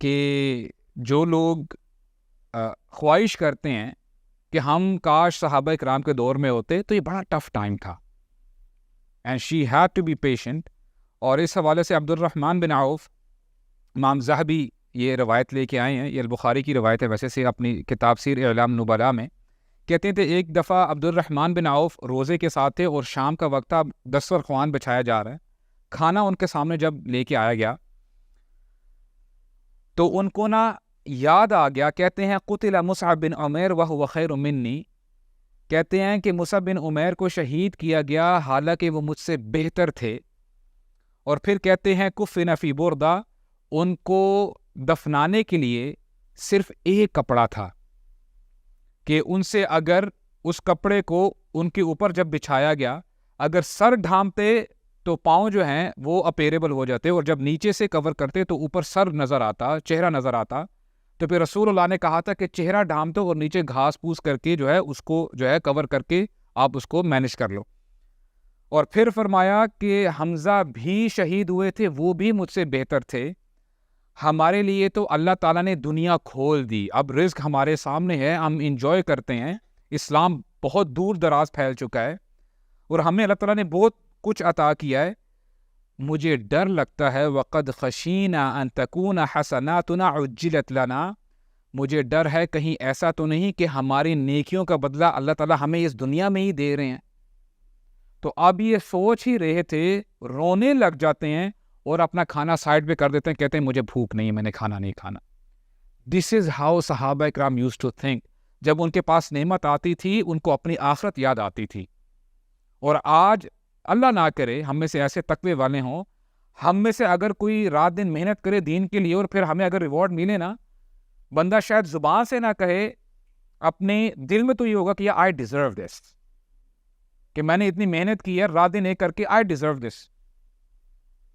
کہ جو لوگ خواہش کرتے ہیں کہ ہم کاش صحابہ کرام کے دور میں ہوتے, تو یہ بڑا ٹف ٹائم تھا. And she had to be patient. اور اس حوالے سے عبد الرحمن بن عوف, امام ذہبی یہ روایت لے کے آئے ہیں, یہ البخاری کی روایت ہے ویسے سے اپنی کتاب سیر اعلام نبلاء میں. کہتے تھے ایک دفعہ عبد الرحمن بن عوف روزے کے ساتھ تھے اور شام کا وقت تھا, دسترخوان بچھایا جا رہا ہے, کھانا ان کے سامنے جب لے کے آیا گیا تو ان کو نا یاد آ گیا. کہتے ہیں قتل مصعب بن عمیر وہو خیر منی. کہتے ہیں کہ مصعب بن عمیر کو شہید کیا گیا حالانکہ وہ مجھ سے بہتر تھے. اور پھر کہتے ہیں کفن فی بردہ, ان کو دفنانے کے لیے صرف ایک کپڑا تھا کہ ان سے اگر اس کپڑے کو ان کے اوپر جب بچھایا گیا, اگر سر ڈھانپتے تو پاؤں جو ہیں وہ اپیریبل ہو جاتے, اور جب نیچے سے کور کرتے تو اوپر سر نظر آتا, چہرہ نظر آتا. تو پھر رسول اللہ نے کہا تھا کہ چہرہ ڈھانپ دو اور نیچے گھاس پھوس کر کے جو ہے اس کو جو ہے کور کر کے آپ اس کو مینج کر لو. اور پھر فرمایا کہ حمزہ بھی شہید ہوئے تھے, وہ بھی مجھ سے بہتر تھے. ہمارے لیے تو اللہ تعالیٰ نے دنیا کھول دی, اب رزق ہمارے سامنے ہے, ہم انجوائے کرتے ہیں. اسلام بہت دور دراز پھیل چکا ہے اور ہمیں اللہ تعالیٰ نے بہت کچھ عطا کیا ہے. مجھے ڈر لگتا ہے وَقَدْ خَشِينَا أَن تَكُونَ حَسَنَاتُنَا عُجِّلَتْ لَنَا, مجھے ڈر ہے کہیں ایسا تو نہیں کہ ہماری نیکیوں کا بدلہ اللہ تعالیٰ ہمیں اس دنیا میں ہی دے رہے ہیں. تو اب یہ سوچ ہی رہے تھے, رونے لگ جاتے ہیں اور اپنا کھانا سائڈ پہ کر دیتے ہیں, کہتے ہیں مجھے بھوک نہیں, میں نے کھانا نہیں کھانا. دس از ہاؤ صحابہ کرام یوز ٹو تھنک. جب ان کے پاس نعمت آتی تھی ان کو اپنی آخرت یاد آتی تھی. اور آج اللہ نہ کرے ہم میں سے ایسے تقوی والے ہوں, ہم میں سے اگر کوئی رات دن محنت کرے دین کے لیے اور پھر ہمیں اگر ریوارڈ ملے نا, بندہ شاید زبان سے نہ کہے, اپنے دل میں تو یہ ہوگا کہ آئی ڈیزرو دس, کہ میں نے اتنی محنت کی ہے رات دن ایک کر کے, آئی ڈیزرو دس.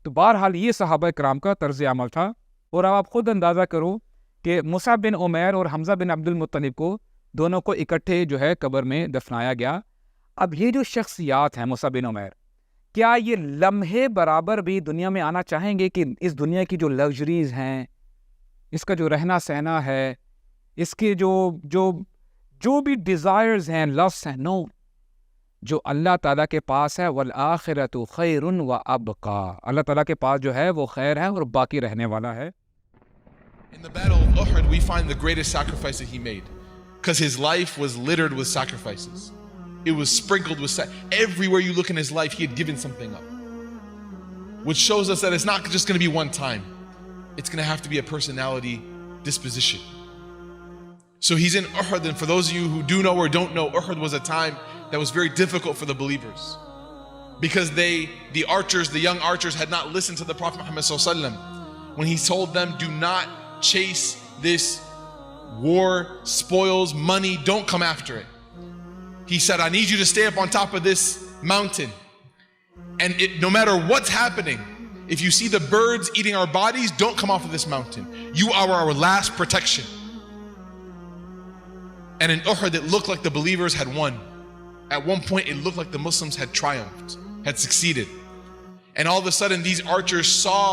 تو بہرحال یہ صحابہ کرام کا طرز عمل تھا. اور اب آپ خود اندازہ کرو کہ مصعب بن عمیر اور حمزہ بن عبد المطلب کو دونوں کو اکٹھے جو ہے قبر میں دفنایا گیا. اب یہ جو شخصیات ہیں مصعب بن عمیر, کیا یہ لمحے برابر بھی دنیا میں آنا چاہیں گے کہ اس دنیا کی جو لگژریز ہیں, اس کا جو رہنا سہنا ہے, اس کے جو بھی ڈیزائرز ہیں, لفظ ہیں, نو, جو اللہ تعالیٰ کے پاس ہے, والآخرۃ خیر وابقیٰ, اللہ تعالیٰ کے پاس جو ہے وہ خیر ہے اور باقی رہنے والا ہے. In the battle of Uhud, we find the greatest sacrifice that he made, because his life was littered with sacrifices. It was sprinkled with everywhere you look in his life, he had given something up, which shows us that it's not just going to be one time. It's going to have to be a personality disposition. So he's in Uhud, and for those of you who do know or don't know, Uhud was a time that was very difficult for the believers, because the archers, the young archers, had not listened to the Prophet Muhammad sallallahu alaihi wasallam when he told them, do not chase this war, spoils, money, don't come after it. He said, I need you to stay up on top of this mountain, and no matter what's happening, if you see the birds eating our bodies, don't come off of this mountain. You are our last protection. And in Uhud, it looked like the believers had won. At one point, it looked like the Muslims had triumphed, had succeeded. And all of a sudden, these archers saw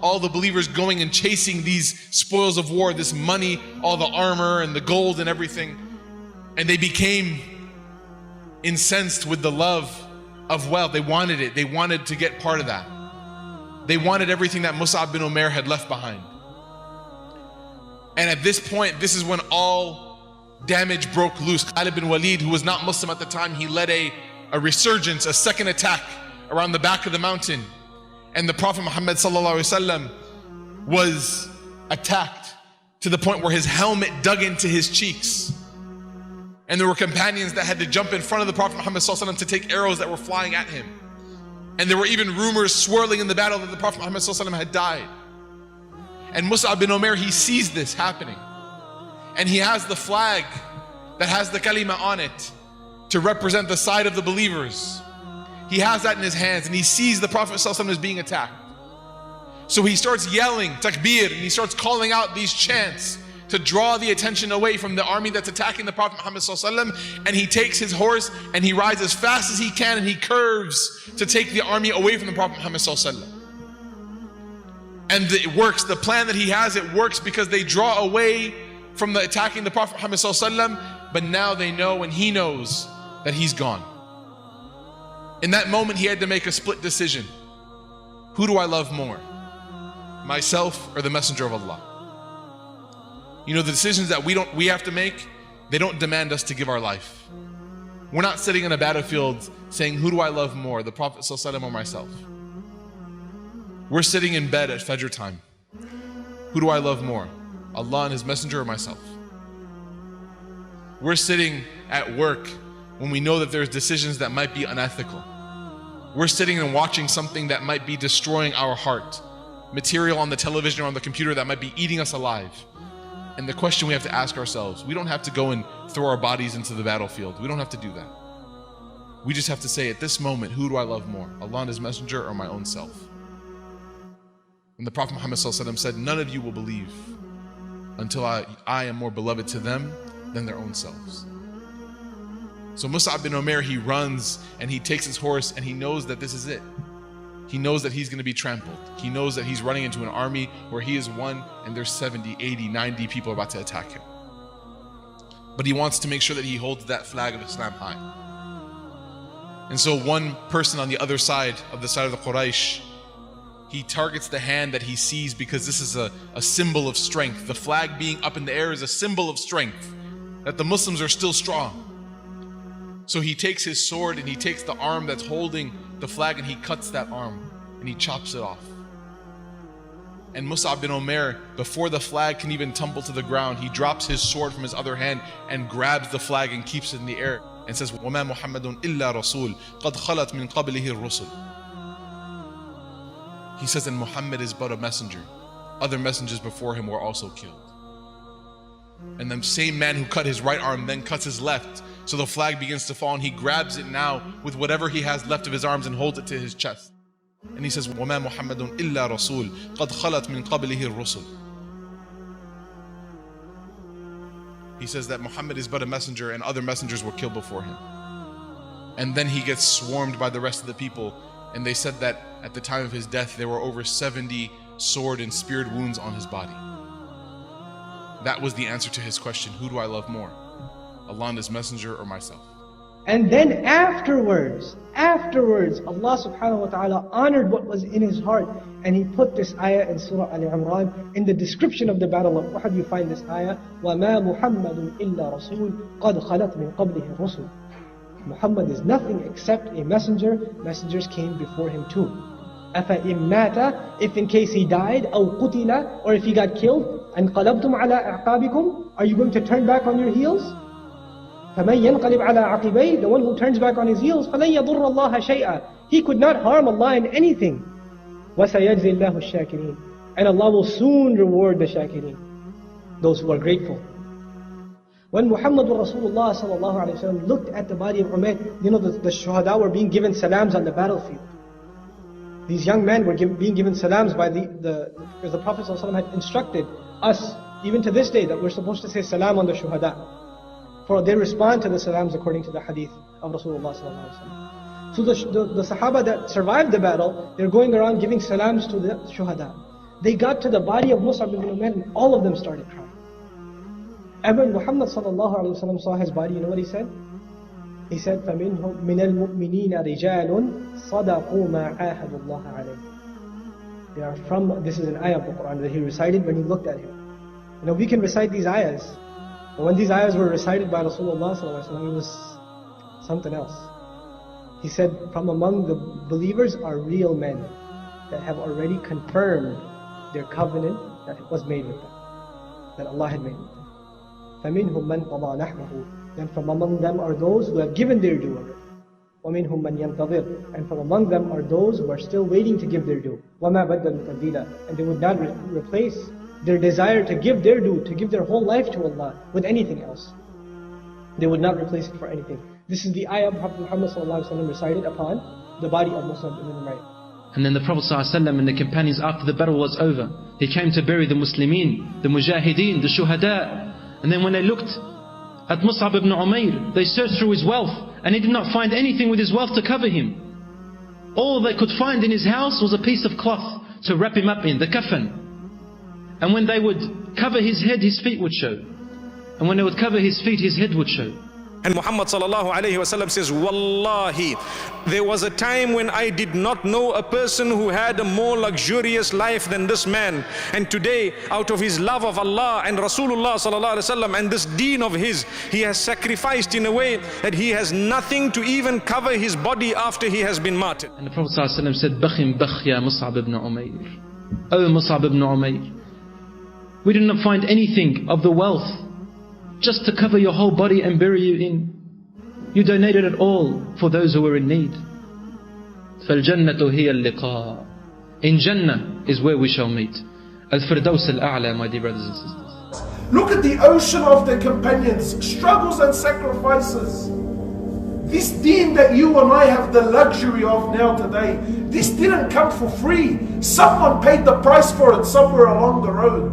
all the believers going and chasing these spoils of war, this money, all the armor and the gold and everything. And they became incensed with the love of wealth. They wanted it. They wanted to get part of that. They wanted everything that Mus'ab bin Umair had left behind. And at this point, this is when all damage broke loose. Khalid bin Walid, who was not Muslim at the time, he led a resurgence, a second attack around the back of the mountain. And the Prophet Muhammad sallallahu alaihi wasallam was attacked to the point where his helmet dug into his cheeks. And there were companions that had to jump in front of the Prophet Muhammad sallallahu alaihi wasallam to take arrows that were flying at him. And there were even rumors swirling in the battle that the Prophet Muhammad sallallahu alaihi wasallam had died. And Mus'ab bin Umair, he sees this happening. And he has the flag that has the kalima on it to represent the side of the believers. He has that in his hands, and he sees the Prophet ﷺ is being attacked. So he starts yelling takbir, and he starts calling out these chants to draw the attention away from the army that's attacking the Prophet Muhammad ﷺ. And he takes his horse and he rides as fast as he can, and he curves to take the army away from the Prophet Muhammad ﷺ. And it works. The plan that he has, it works, because they draw away from the attacking the Prophet Muhammad ﷺ, but now they know, and he knows that he's gone. In that moment, he had to make a split decision. Who do I love more? Myself or the Messenger of Allah? You know, the decisions that we have to make, they don't demand us to give our life. We're not sitting in a battlefield saying, who do I love more, the Prophet ﷺ or myself? We're sitting in bed at Fajr time. Who do I love more, Allah and His Messenger or myself? We're sitting at work when we know that there's decisions that might be unethical. We're sitting and watching something that might be destroying our heart, material on the television or on the computer that might be eating us alive. And the question we have to ask ourselves, we don't have to go and throw our bodies into the battlefield. We don't have to do that. We just have to say, at this moment, who do I love more? Allah and His Messenger or my own self? And the Prophet Muhammad ﷺ said, none of you will believe until I am more beloved to them than their own selves. So Mus'ab bin Umair, he runs and he takes his horse and he knows that this is it. He knows that he's going to be trampled. He knows that he's running into an army where he is one and there's 70, 80, 90 people about to attack him. But he wants to make sure that he holds that flag of Islam high. And so one person on the other side of the Quraysh, he targets the hand that he sees because this is a symbol of strength. The flag being up in the air is a symbol of strength, that the Muslims are still strong. So he takes his sword and he takes the arm that's holding the flag and he cuts that arm and he chops it off. And Mus'ab bin Umair, before the flag can even tumble to the ground, he drops his sword from his other hand and grabs the flag and keeps it in the air and says, وَمَا مُحَمَّدٌ إِلَّا رَسُولٌ قَدْ خَلَتْ مِنْ قَبْلِهِ الرُّسُلُ. He says that Muhammad is but a messenger. Other messengers before him were also killed. And the same man who cut his right arm then cuts his left. So the flag begins to fall and he grabs it now with whatever he has left of his arms and holds it to his chest. And he says, وَمَا مُحَمَّدٌ إِلَّا رَسُولٌ قَدْ خَلَتْ مِنْ قَبْلِهِ الرُّسُلُ. He says that Muhammad is but a messenger and other messengers were killed before him. And then he gets swarmed by the rest of the people. And they said that at the time of his death, there were over 70 sword and speared wounds on his body. That was the answer to his question, who do I love more? Allah and His Messenger or myself? And then afterwards, Allah subhanahu wa ta'ala honored what was in his heart, and He put this ayah in Surah Al-Imran. In the description of the battle of Uhud, you find this ayah, وَمَا مُحَمَّدٌ إِلَّا رَسُولٌ قَدْ خَلَتْ مِنْ قَبْلِهِ الرُّسُلُ. Muhammad is nothing except a messenger. Messengers came before him too. أَفَإِن مَاتَ, if in case he died, أَوْ قُتِلَ, or if he got killed, أَنْقَلَبْتُمْ عَلَىٰ أَعْقَابِكُمْ, are you going to turn back on your heels? فَمَنْ يَنْقَلِبْ عَلَىٰ عَقِبَيْهِ, the one who turns back on his heels, فَلَنْ يَضُرَّ اللَّهَ شَيْئًا, he could not harm Allah in anything. وَسَيَجْزِي اللَّهُ الشَّاكِرِينَ, and Allah will soon reward the shakirin, those who are grateful. When Muhammadur Rasulullah sallallahu alayhi wa sallam looked at the body of Umair, you know the shuhada were being given salams on the battlefield. These young men were being given salams by because the Prophet sallallahu alayhi wa sallam had instructed us, even to this day, that we're supposed to say salam on the shuhada. For they respond to the salams according to the hadith of Rasulullah sallallahu alayhi wa sallam. So the Sahaba that survived the battle, they're going around giving salams to the shuhada. They got to the body of Mus'ab bin Umair and all of them started crying. And when Muhammad sallallahu alayhi wa sallam saw his body, you know what he said? He said, فَمِنْهُمْ مِنَ الْمُؤْمِنِينَ رِجَالٌ صَدَقُوا مَا عَاهَدُوا اللَّهَ عَلَيْهِ. They are from, this is an ayah of the Quran that he recited when he looked at him. You know, we can recite these ayahs, but when these ayahs were recited by Rasulullah sallallahu alayhi wa sallam, it was something else. He said, from among the believers are real men that have already confirmed their covenant that was made with them, that Allah had made with them. فَمِنْهُمْ مَنْ قَضَى نَحْبَهُ, then from among them are those who have given their due already. وَمِنْهُمْ مَنْ يَنْتَظِرُ, and from among them are those who are still waiting to give their due. وَمَا بَدَّلُوا تَبْدِيلًا, and they would not replace their desire to give their due, to give their whole life to Allah with anything else. They would not replace it for anything. This is the ayah Prophet Muhammad sallallahu alaihi wasallam recited upon the body of Mus'ab ibn Umair. And then the Prophet ﷺ and the companions, after the battle was over, he came to bury the Muslimin, the Mujahideen, the Shuhada. And then when they looked at Mus'ab ibn Umair, they searched through his wealth and they did not find anything with his wealth to cover him. All they could find in his house was a piece of cloth to wrap him up in, the kafan. And when they would cover his head, his feet would show. And when they would cover his feet, his head would show. And Muhammad sallallahu alayhi wa sallam says, Wallahi, there was a time when I did not know a person who had a more luxurious life than this man. And today, out of his love of Allah and Rasulullah sallallahu alayhi wa sallam and this deen of his, he has sacrificed in a way that he has nothing to even cover his body after he has been martyred. And the Prophet sallallahu alayhi wa sallam said, Bakhim bakh ya Mus'ab ibn Umair. Oh Mus'ab ibn Umair, we did not find anything of the wealth just to cover your whole body and bury you in. You donated it all for those who were in need. فَالْجَنَّةُ هِيَ اللِّقَاء. In Jannah is where we shall meet. Al-Firdaus al-A'la, my dear brothers and sisters. Look at the ocean of the companions, struggles and sacrifices. This deen that you and I have the luxury of now today, this didn't come for free. Someone paid the price for it somewhere along the road.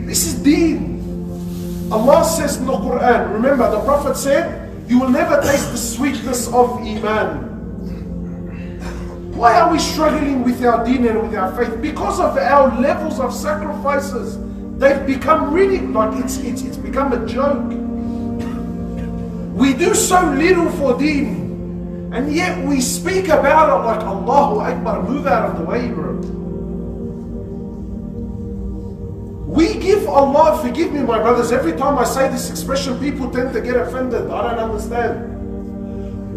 This is deen. Allah says in the Quran, remember the Prophet said, you will never taste the sweetness of Iman. Why are we struggling with our deen and with our faith? Because of our levels of sacrifices. They've become really, like it's become a joke. We do so little for deen, and yet we speak about it like Allahu Akbar, move out of the way, bro. We give Allah, forgive me my brothers, every time I say this expression people tend to get offended. I don't understand.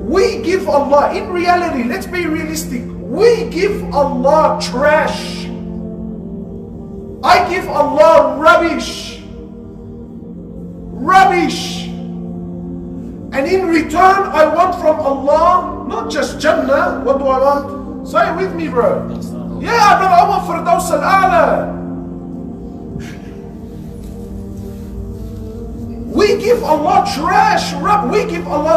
We give Allah, in reality, let's be realistic, we give Allah trash. I give Allah rubbish. Rubbish. And in return, I want from Allah, not just Jannah, what do I want? Say it with me, bro. Yeah, but I want Firdaus al-A'la. We give Allah trash. We give Allah,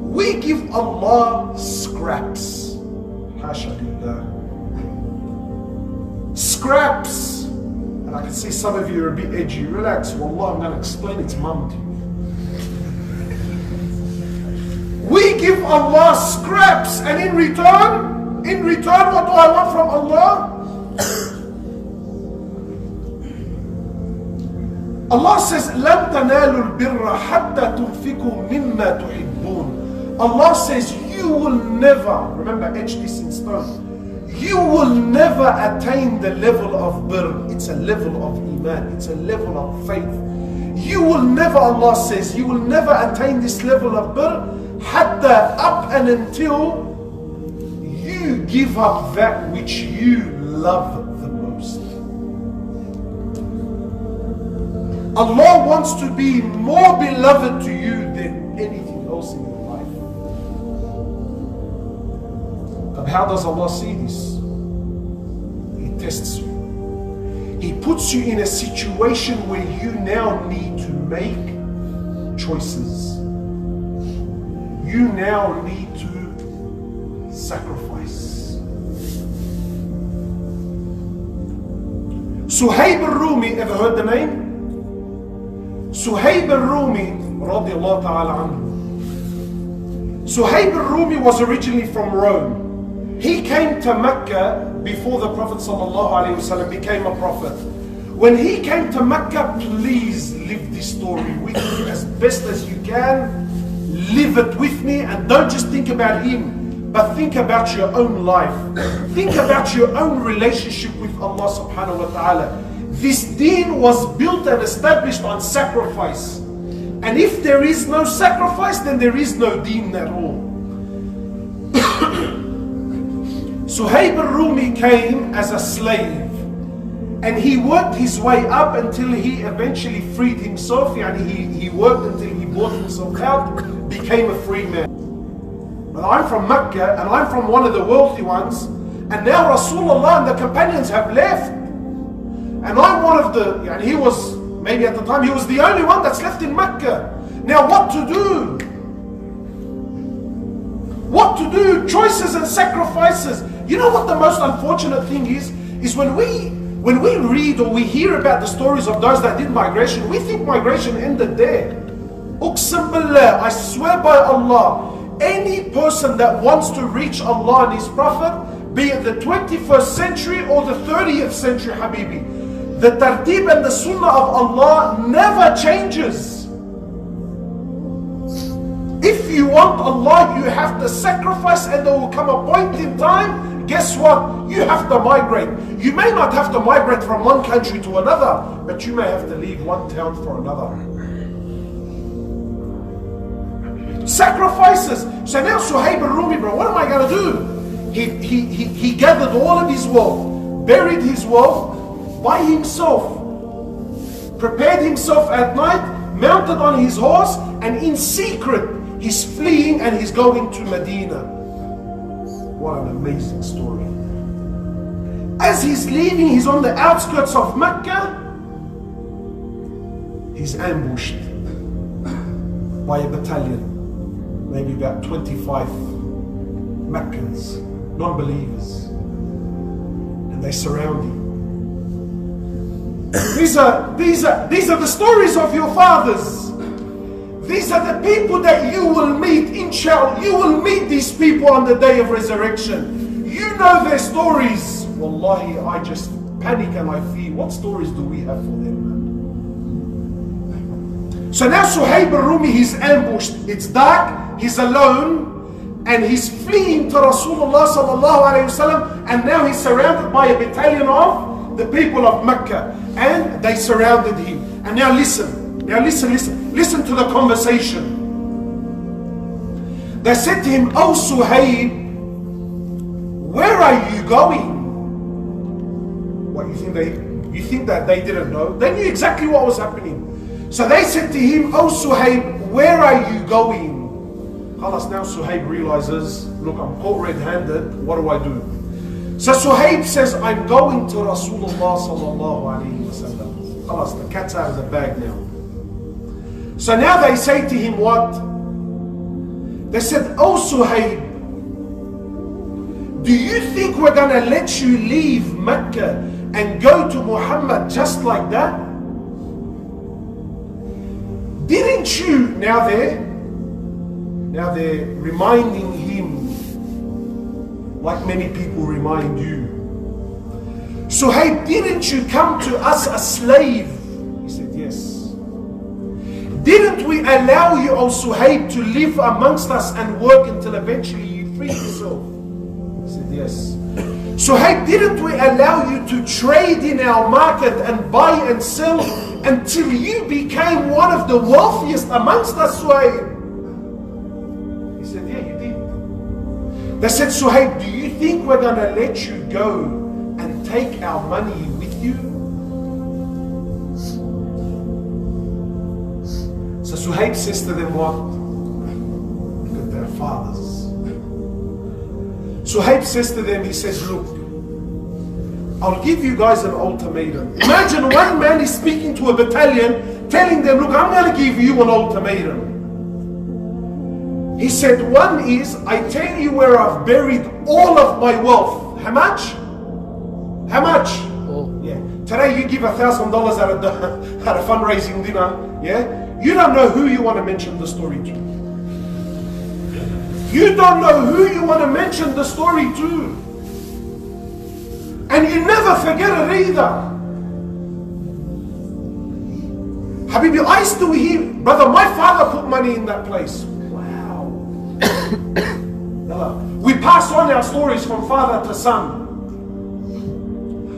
we give Allah scraps. Hasha lillah. Scraps. And I can see some of you are a bit edgy. Relax. Wallah, I'm going to explain its mum to you. We give Allah scraps, and in return, what do I want from Allah? Allah says, لَن تَنَالُوا الْبِرَّ حَتَّى تُنْفِقُوا مِمَّا تُحِبُّونَ. Allah says, you will never, remember, etch this in stone, you will never attain the level of birr. It's a level of iman, it's a level of faith. You will never, Allah says, you will never attain this level of birr, hatta, up and until you give up that which you love the most. Allah wants to be more beloved to you than anything else in your life. But how does Allah see this? He tests you. He puts you in a situation where you now need to make choices. You now need to sacrifice. Suhaib al-Rumi, ever heard the name? Suhaib al-Rumi, radiallahu ta'ala anhu. Suhaib al-Rumi was originally from Rome. He came to Mecca before the Prophet sallallahu alaihi wasallam became a prophet. When he came to Mecca, please live this story with me as best as you can. Live it with me, and don't just think about him, but think about your own life. Think about your own relationship with Allah subhanahu wa ta'ala. This deen was built and established on sacrifice. And if there is no sacrifice, then there is no deen at all. Suhaib al-Rumi came as a slave, and he worked his way up until he eventually freed himself. He worked until he bought himself out, became a free man. But I'm from Mecca, and I'm from one of the wealthy ones, and now Rasulullah and the companions have left. And I'm one of the, and he was, maybe at the time, he was the only one that's left in Mecca. Now what to do? What to do? Choices and sacrifices. You know what the most unfortunate thing is when we read or we hear about the stories of those that did migration, we think migration ended there. Uqsim billah, I swear by Allah, any person that wants to reach Allah and His Prophet, be it the 21st century or the 30th century, Habibi, the tartib and the sunnah of Allah never changes. If you want Allah, you have to sacrifice, and there will come a point in time, guess what? You have to migrate. You may not have to migrate from one country to another, but you may have to leave one town for another. Sacrifices. So now Suhaib al-Rumi, bro, what am I going to do? He gathered all of his wealth, buried his wealth by himself, prepared himself at night, mounted on his horse, and in secret, he's fleeing and he's going to Medina. What an amazing story. As he's leaving, he's on the outskirts of Mecca. He's ambushed by a battalion, maybe about 25 Meccans, non-believers, and they surround him. These are the stories of your fathers. These are the people that you will meet, inshallah. You will meet these people on the day of resurrection. You know their stories. Wallahi, I just panic and I fear. What stories do we have for them, man? So now Suhaib al-Rumi, he's ambushed. It's dark, he's alone, and he's fleeing to Rasulullah sallallahu alayhi wasallam, and now he's surrounded by a battalion of the people of Mecca, and they surrounded him. And now listen to the conversation. They said to him, "Oh Suhaib, where are you going?" What, you think that they didn't know? They knew exactly what was happening. So they said to him, "Oh Suhaib, where are you going?" Khalas, now Suhaib realizes, look, I'm caught red-handed, what do I do? So Suhaib says, "I'm going to Rasulullah sallallahu alayhi wa sallam." Khalas, the cat's out of the bag now. So now they say to him what? They said, "Oh Suhaib, do you think we're going to let you leave Mecca and go to Muhammad just like that? Didn't you," now they're reminding him like many people remind you. "Suhaib, didn't you come to us a slave?" He said, "Yes." "Didn't we allow you, O Suhaib, to live amongst us and work until eventually you free yourself?" He said, "Yes." "Suhaib, didn't we allow you to trade in our market and buy and sell until you became one of the wealthiest amongst us, Suhaib?" He said, "Yeah, you did." They said, "Suhaib, do you think we're going to let you go and take our money with you?" So Suhaib says to them what? Look at their fathers. Suhaib says to them, he says, "Look, I'll give you guys an ultimatum." Imagine one man is speaking to a battalion, telling them, "Look, I'm going to give you an ultimatum." He said, "One is, I tell you where I've buried all of my wealth." How much? How much? Yeah. Today you give $1,000 at a fundraising dinner. Yeah. You don't know who you want to mention the story to. You don't know who you want to mention the story to. And you never forget it either. Habibi, I still hear, brother, my father put money in that place. Wow. We pass on our stories from father to son.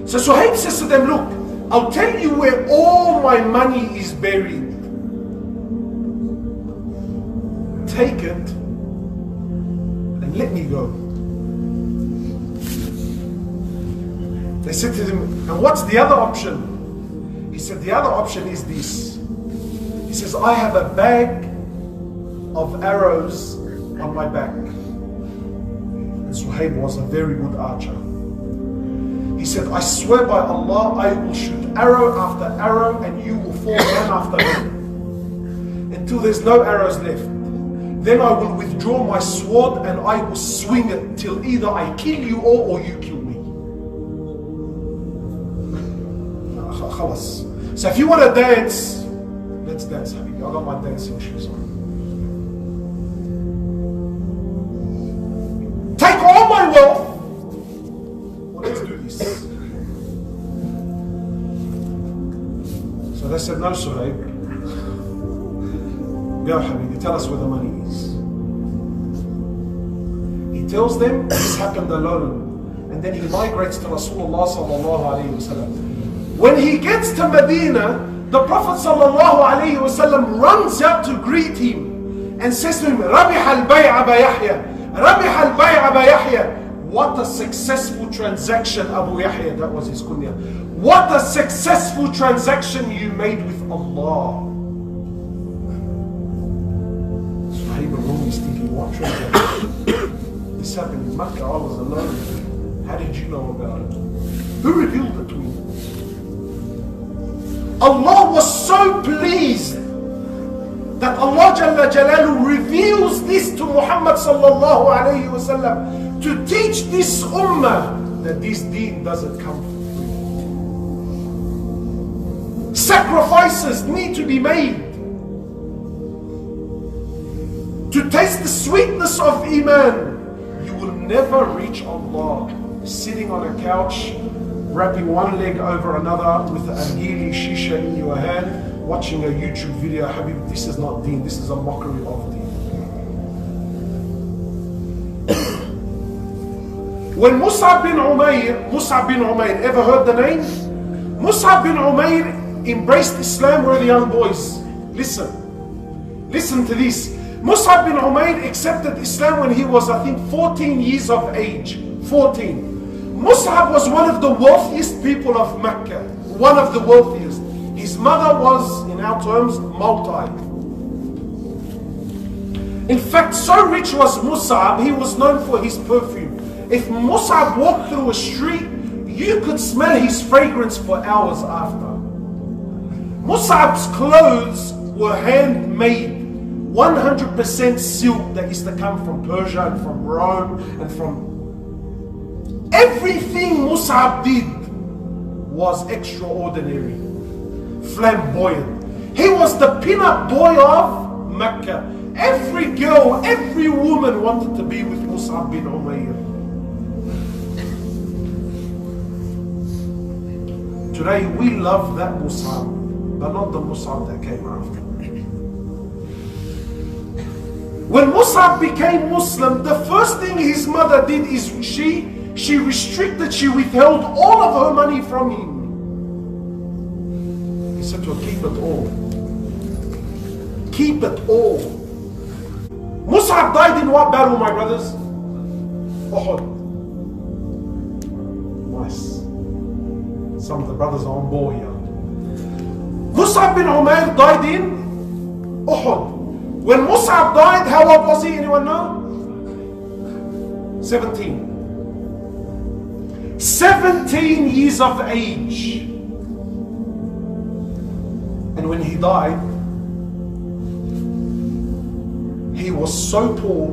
So Suhaib says to them, "Look, I'll tell you where all my money is buried. Take it and let me go." They said to him, "And what's the other option?" He said, "The other option is this." He says, "I have a bag of arrows on my back." And Suhaib was a very good archer. He said, "I swear by Allah, I will shoot arrow after arrow and you will fall one after one until there's no arrows left. Then I will withdraw my sword and I will swing it till either I kill you all or you kill me." So if you want to dance, let's dance, Habibi. I got my dancing shoes on. Take all my wealth. Well, let's do this. So they said, "No, Suhaib. Go, Habibi, tell us where the money is." He tells them this happened alone. And then he migrates to Rasulullah sallallahu alayhi wa sallam. When he gets to Medina, the Prophet sallallahu alayhi wa sallam runs out to greet him and says to him, "Rabih al-bay' Aba Yahya. Rabih al-bay' Aba Yahya." What a successful transaction, Abu Yahya, that was his kunya. What a successful transaction you made with Allah. Suhaib al-Rumi is thinking, what transaction? This happened in Makkah, I was alone. How did you know about it? Who revealed it to me? Allah was so pleased that Allah Jalla Jalaluhu reveals this to Muhammad sallallahu alayhi wasallam to teach this ummah that this deen doesn't come for free. Sacrifices need to be made to taste the sweetness of Iman. You will never reach Allah sitting on a couch, wrapping one leg over another with a nargile shisha in your hand, watching a YouTube video. Habib, this is not deen, this is a mockery of deen. When Mus'ab bin Umair, ever heard the name? Mus'ab bin Umair embraced Islam. Were the young boys. Listen to this. Mus'ab bin Umair accepted Islam when he was, I think, 14 years of age. 14. Mus'ab was one of the wealthiest people of Mecca. One of the wealthiest. His mother was, in our terms, multi. In fact, so rich was Mus'ab, he was known for his perfume. If Mus'ab walked through a street, you could smell his fragrance for hours after. Mus'ab's clothes were handmade, 100% silk that used to come from Persia and from Rome and from... Everything Mus'ab did was extraordinary, flamboyant. He was the pin-up boy of Mecca. Every girl, every woman wanted to be with Mus'ab bin Umair. Today we love that Mus'ab, but not the Mus'ab that came after. When Mus'ab became Muslim, the first thing his mother did is she restricted, she withheld all of her money from him. He said to her, keep it all. Keep it all. Mus'ab died in what battle, my brothers? Uhud. Nice. Some of the brothers are on board here. Mus'ab bin Umair died in Uhud. When Mus'ab died, how old was he? Anyone know? 17. 17 years of age. And when he died, he was so poor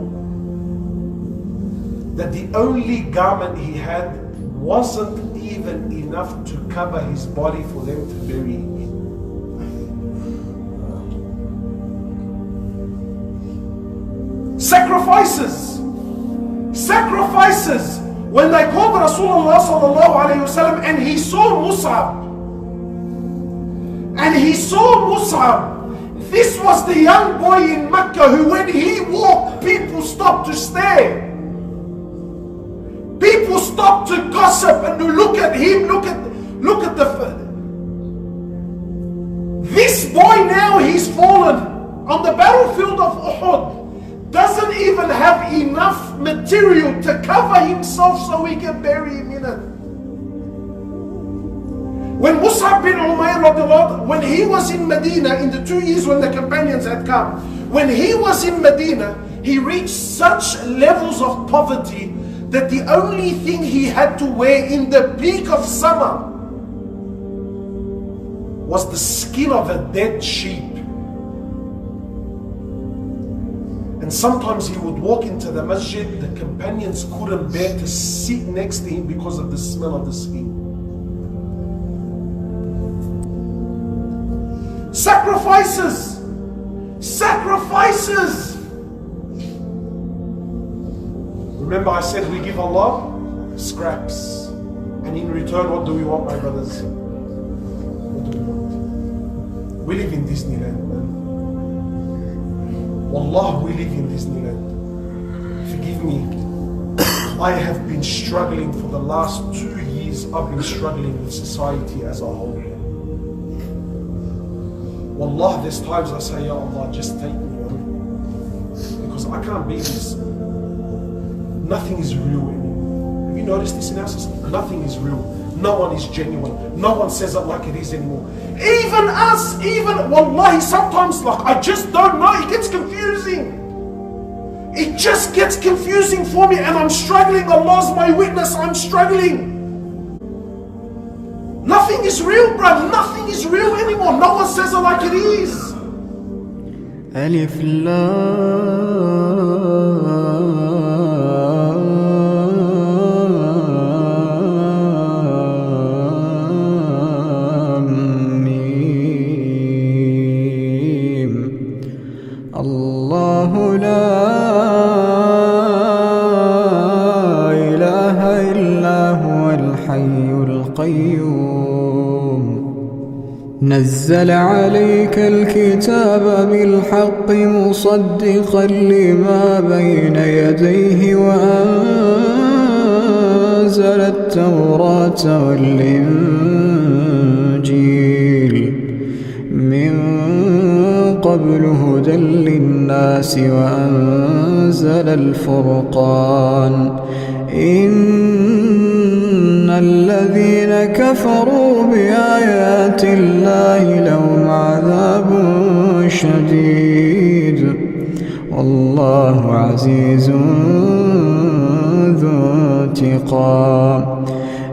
that the only garment he had wasn't even enough to cover his body for them to bury him. Sacrifices. When they called Rasulullah sallallahu alayhi wasallam and he saw Mus'ab, this was the young boy in Mecca who, when he walked, people stopped to stare. People stopped to gossip and to look at him, look at the... This boy now, he's fallen on the battlefield of Uhud. Doesn't even have enough material to cover himself so we can bury him in it. When Mus'ab bin Umair, when he was in Medina, in the 2 years when the companions had come, when he was in Medina, he reached such levels of poverty that the only thing he had to wear in the peak of summer was the skin of a dead sheep. And sometimes he would walk into the masjid, the companions couldn't bear to sit next to him because of the smell of the skin. Sacrifices! Remember I said we give Allah scraps. And in return, what do we want, my brothers? What do we want? We live in Disneyland, man. Wallah, we live in Disneyland. Forgive me. I have been struggling for the last 2 years. I've been struggling with society as a whole. Wallah, there's times I say, Ya Allah, just take me home. Because I can't be this. Nothing is real anymore. Have you noticed this in our society? Nothing is real. No one is genuine. No one says it like it is anymore. Even us, wallahi, sometimes like, I just don't know. It gets confusing. It just gets confusing for me and I'm struggling. Allah's my witness, I'm struggling. Nothing is real, bruv. Nothing is real anymore. No one says it like it is. ألف لام ميم الله لا إله إلا هو الحي القيوم نزل عليك الكتاب بالحق مصدقا لما بين يديه وأنزل التوراة والإنجيل من قبل هدى للناس وأنزل الفرقان إن الذين كفروا بآيات الله لهم عذاب شديد والله عزيز ذو انتقام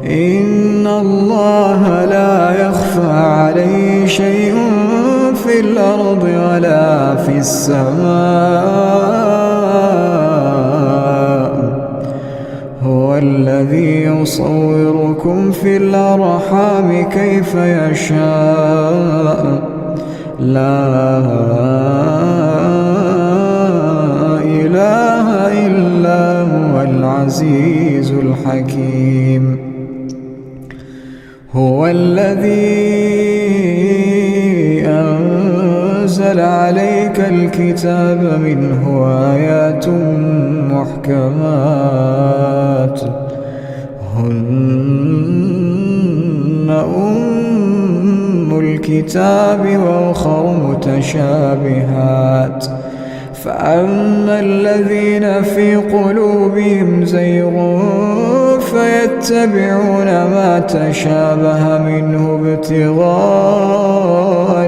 إن الله لا يخفى عليه شيء في الأرض ولا في السماء هو الذي يصوركم في الأرحام كيف يشاء لا إله إلا هو العزيز الحكيم هو الذي أنزل عليك الكتاب منه آيات محكمات هن أم الكتاب وأخر متشابهات فأما الذين في قلوبهم زيغ فيتبعون ما تشابه منه ابتغاء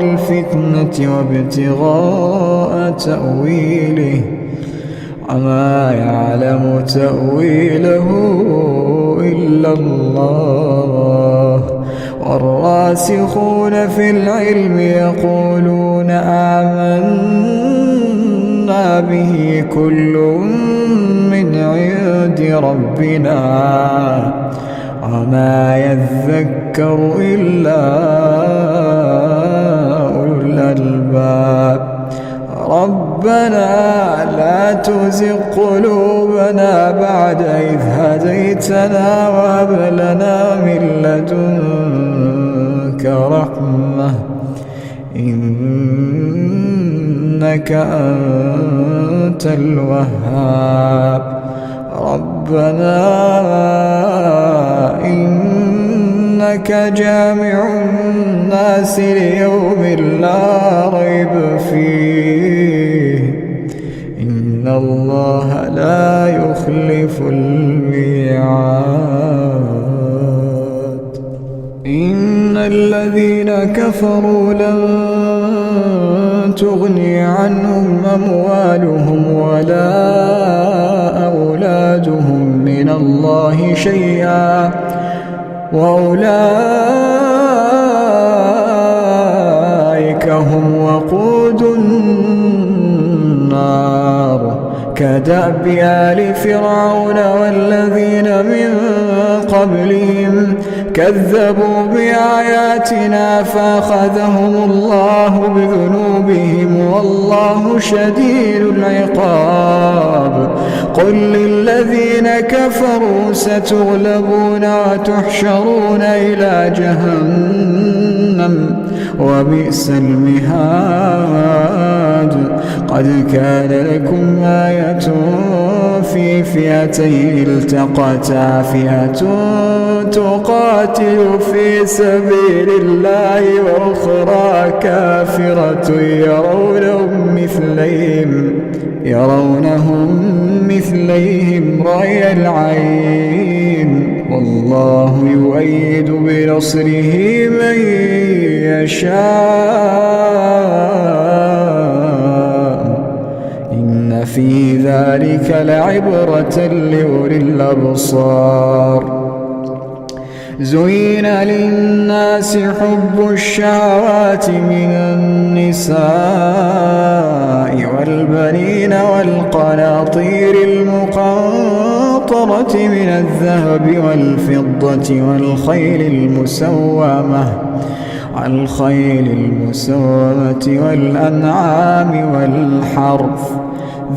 الفتنة وابتغاء تأويله وما يعلم تأويله إلا الله والراسخون في العلم يقولون آمنا به كل من عند ربنا وما يذكر إلا أولو الألباب ربنا لا تزغ قلوبنا بعد إذ هديتنا وهب لنا من لدنك رحمة إنك أنت الوهاب ربنا إنك جامع الناس ليوم لا ريب فيه إن الله لا يخلف الميعاد إن الذين كفروا لن تغني عنهم أموالهم ولا أولادهم من الله شيئا وأولئك هم وقود النار كدأب آل فرعون والذين من قبلهم كذبوا بآياتنا فأخذهم الله بذنوبهم والله شديد العقاب قل للذين كفروا ستغلبون وتحشرون إلى جهنم وبئس المهاد قد كان لكم آية في فئتين التقتا فئة تقاتل في سبيل الله وأخرى كافرة يرونهم مثليهم رأي العين والله يؤيد بنصره من يشاء إن في ذلك لعبرة لأولي الأبصار زين للناس حب الشهوات من النساء والبنين والقناطير المقنطرة من الذهب والفضة والخيل المسومة والأنعام والحرث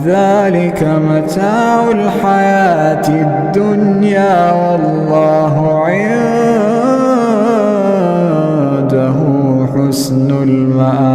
ذلك متاع الحياة الدنيا والله عنده حسن المآب.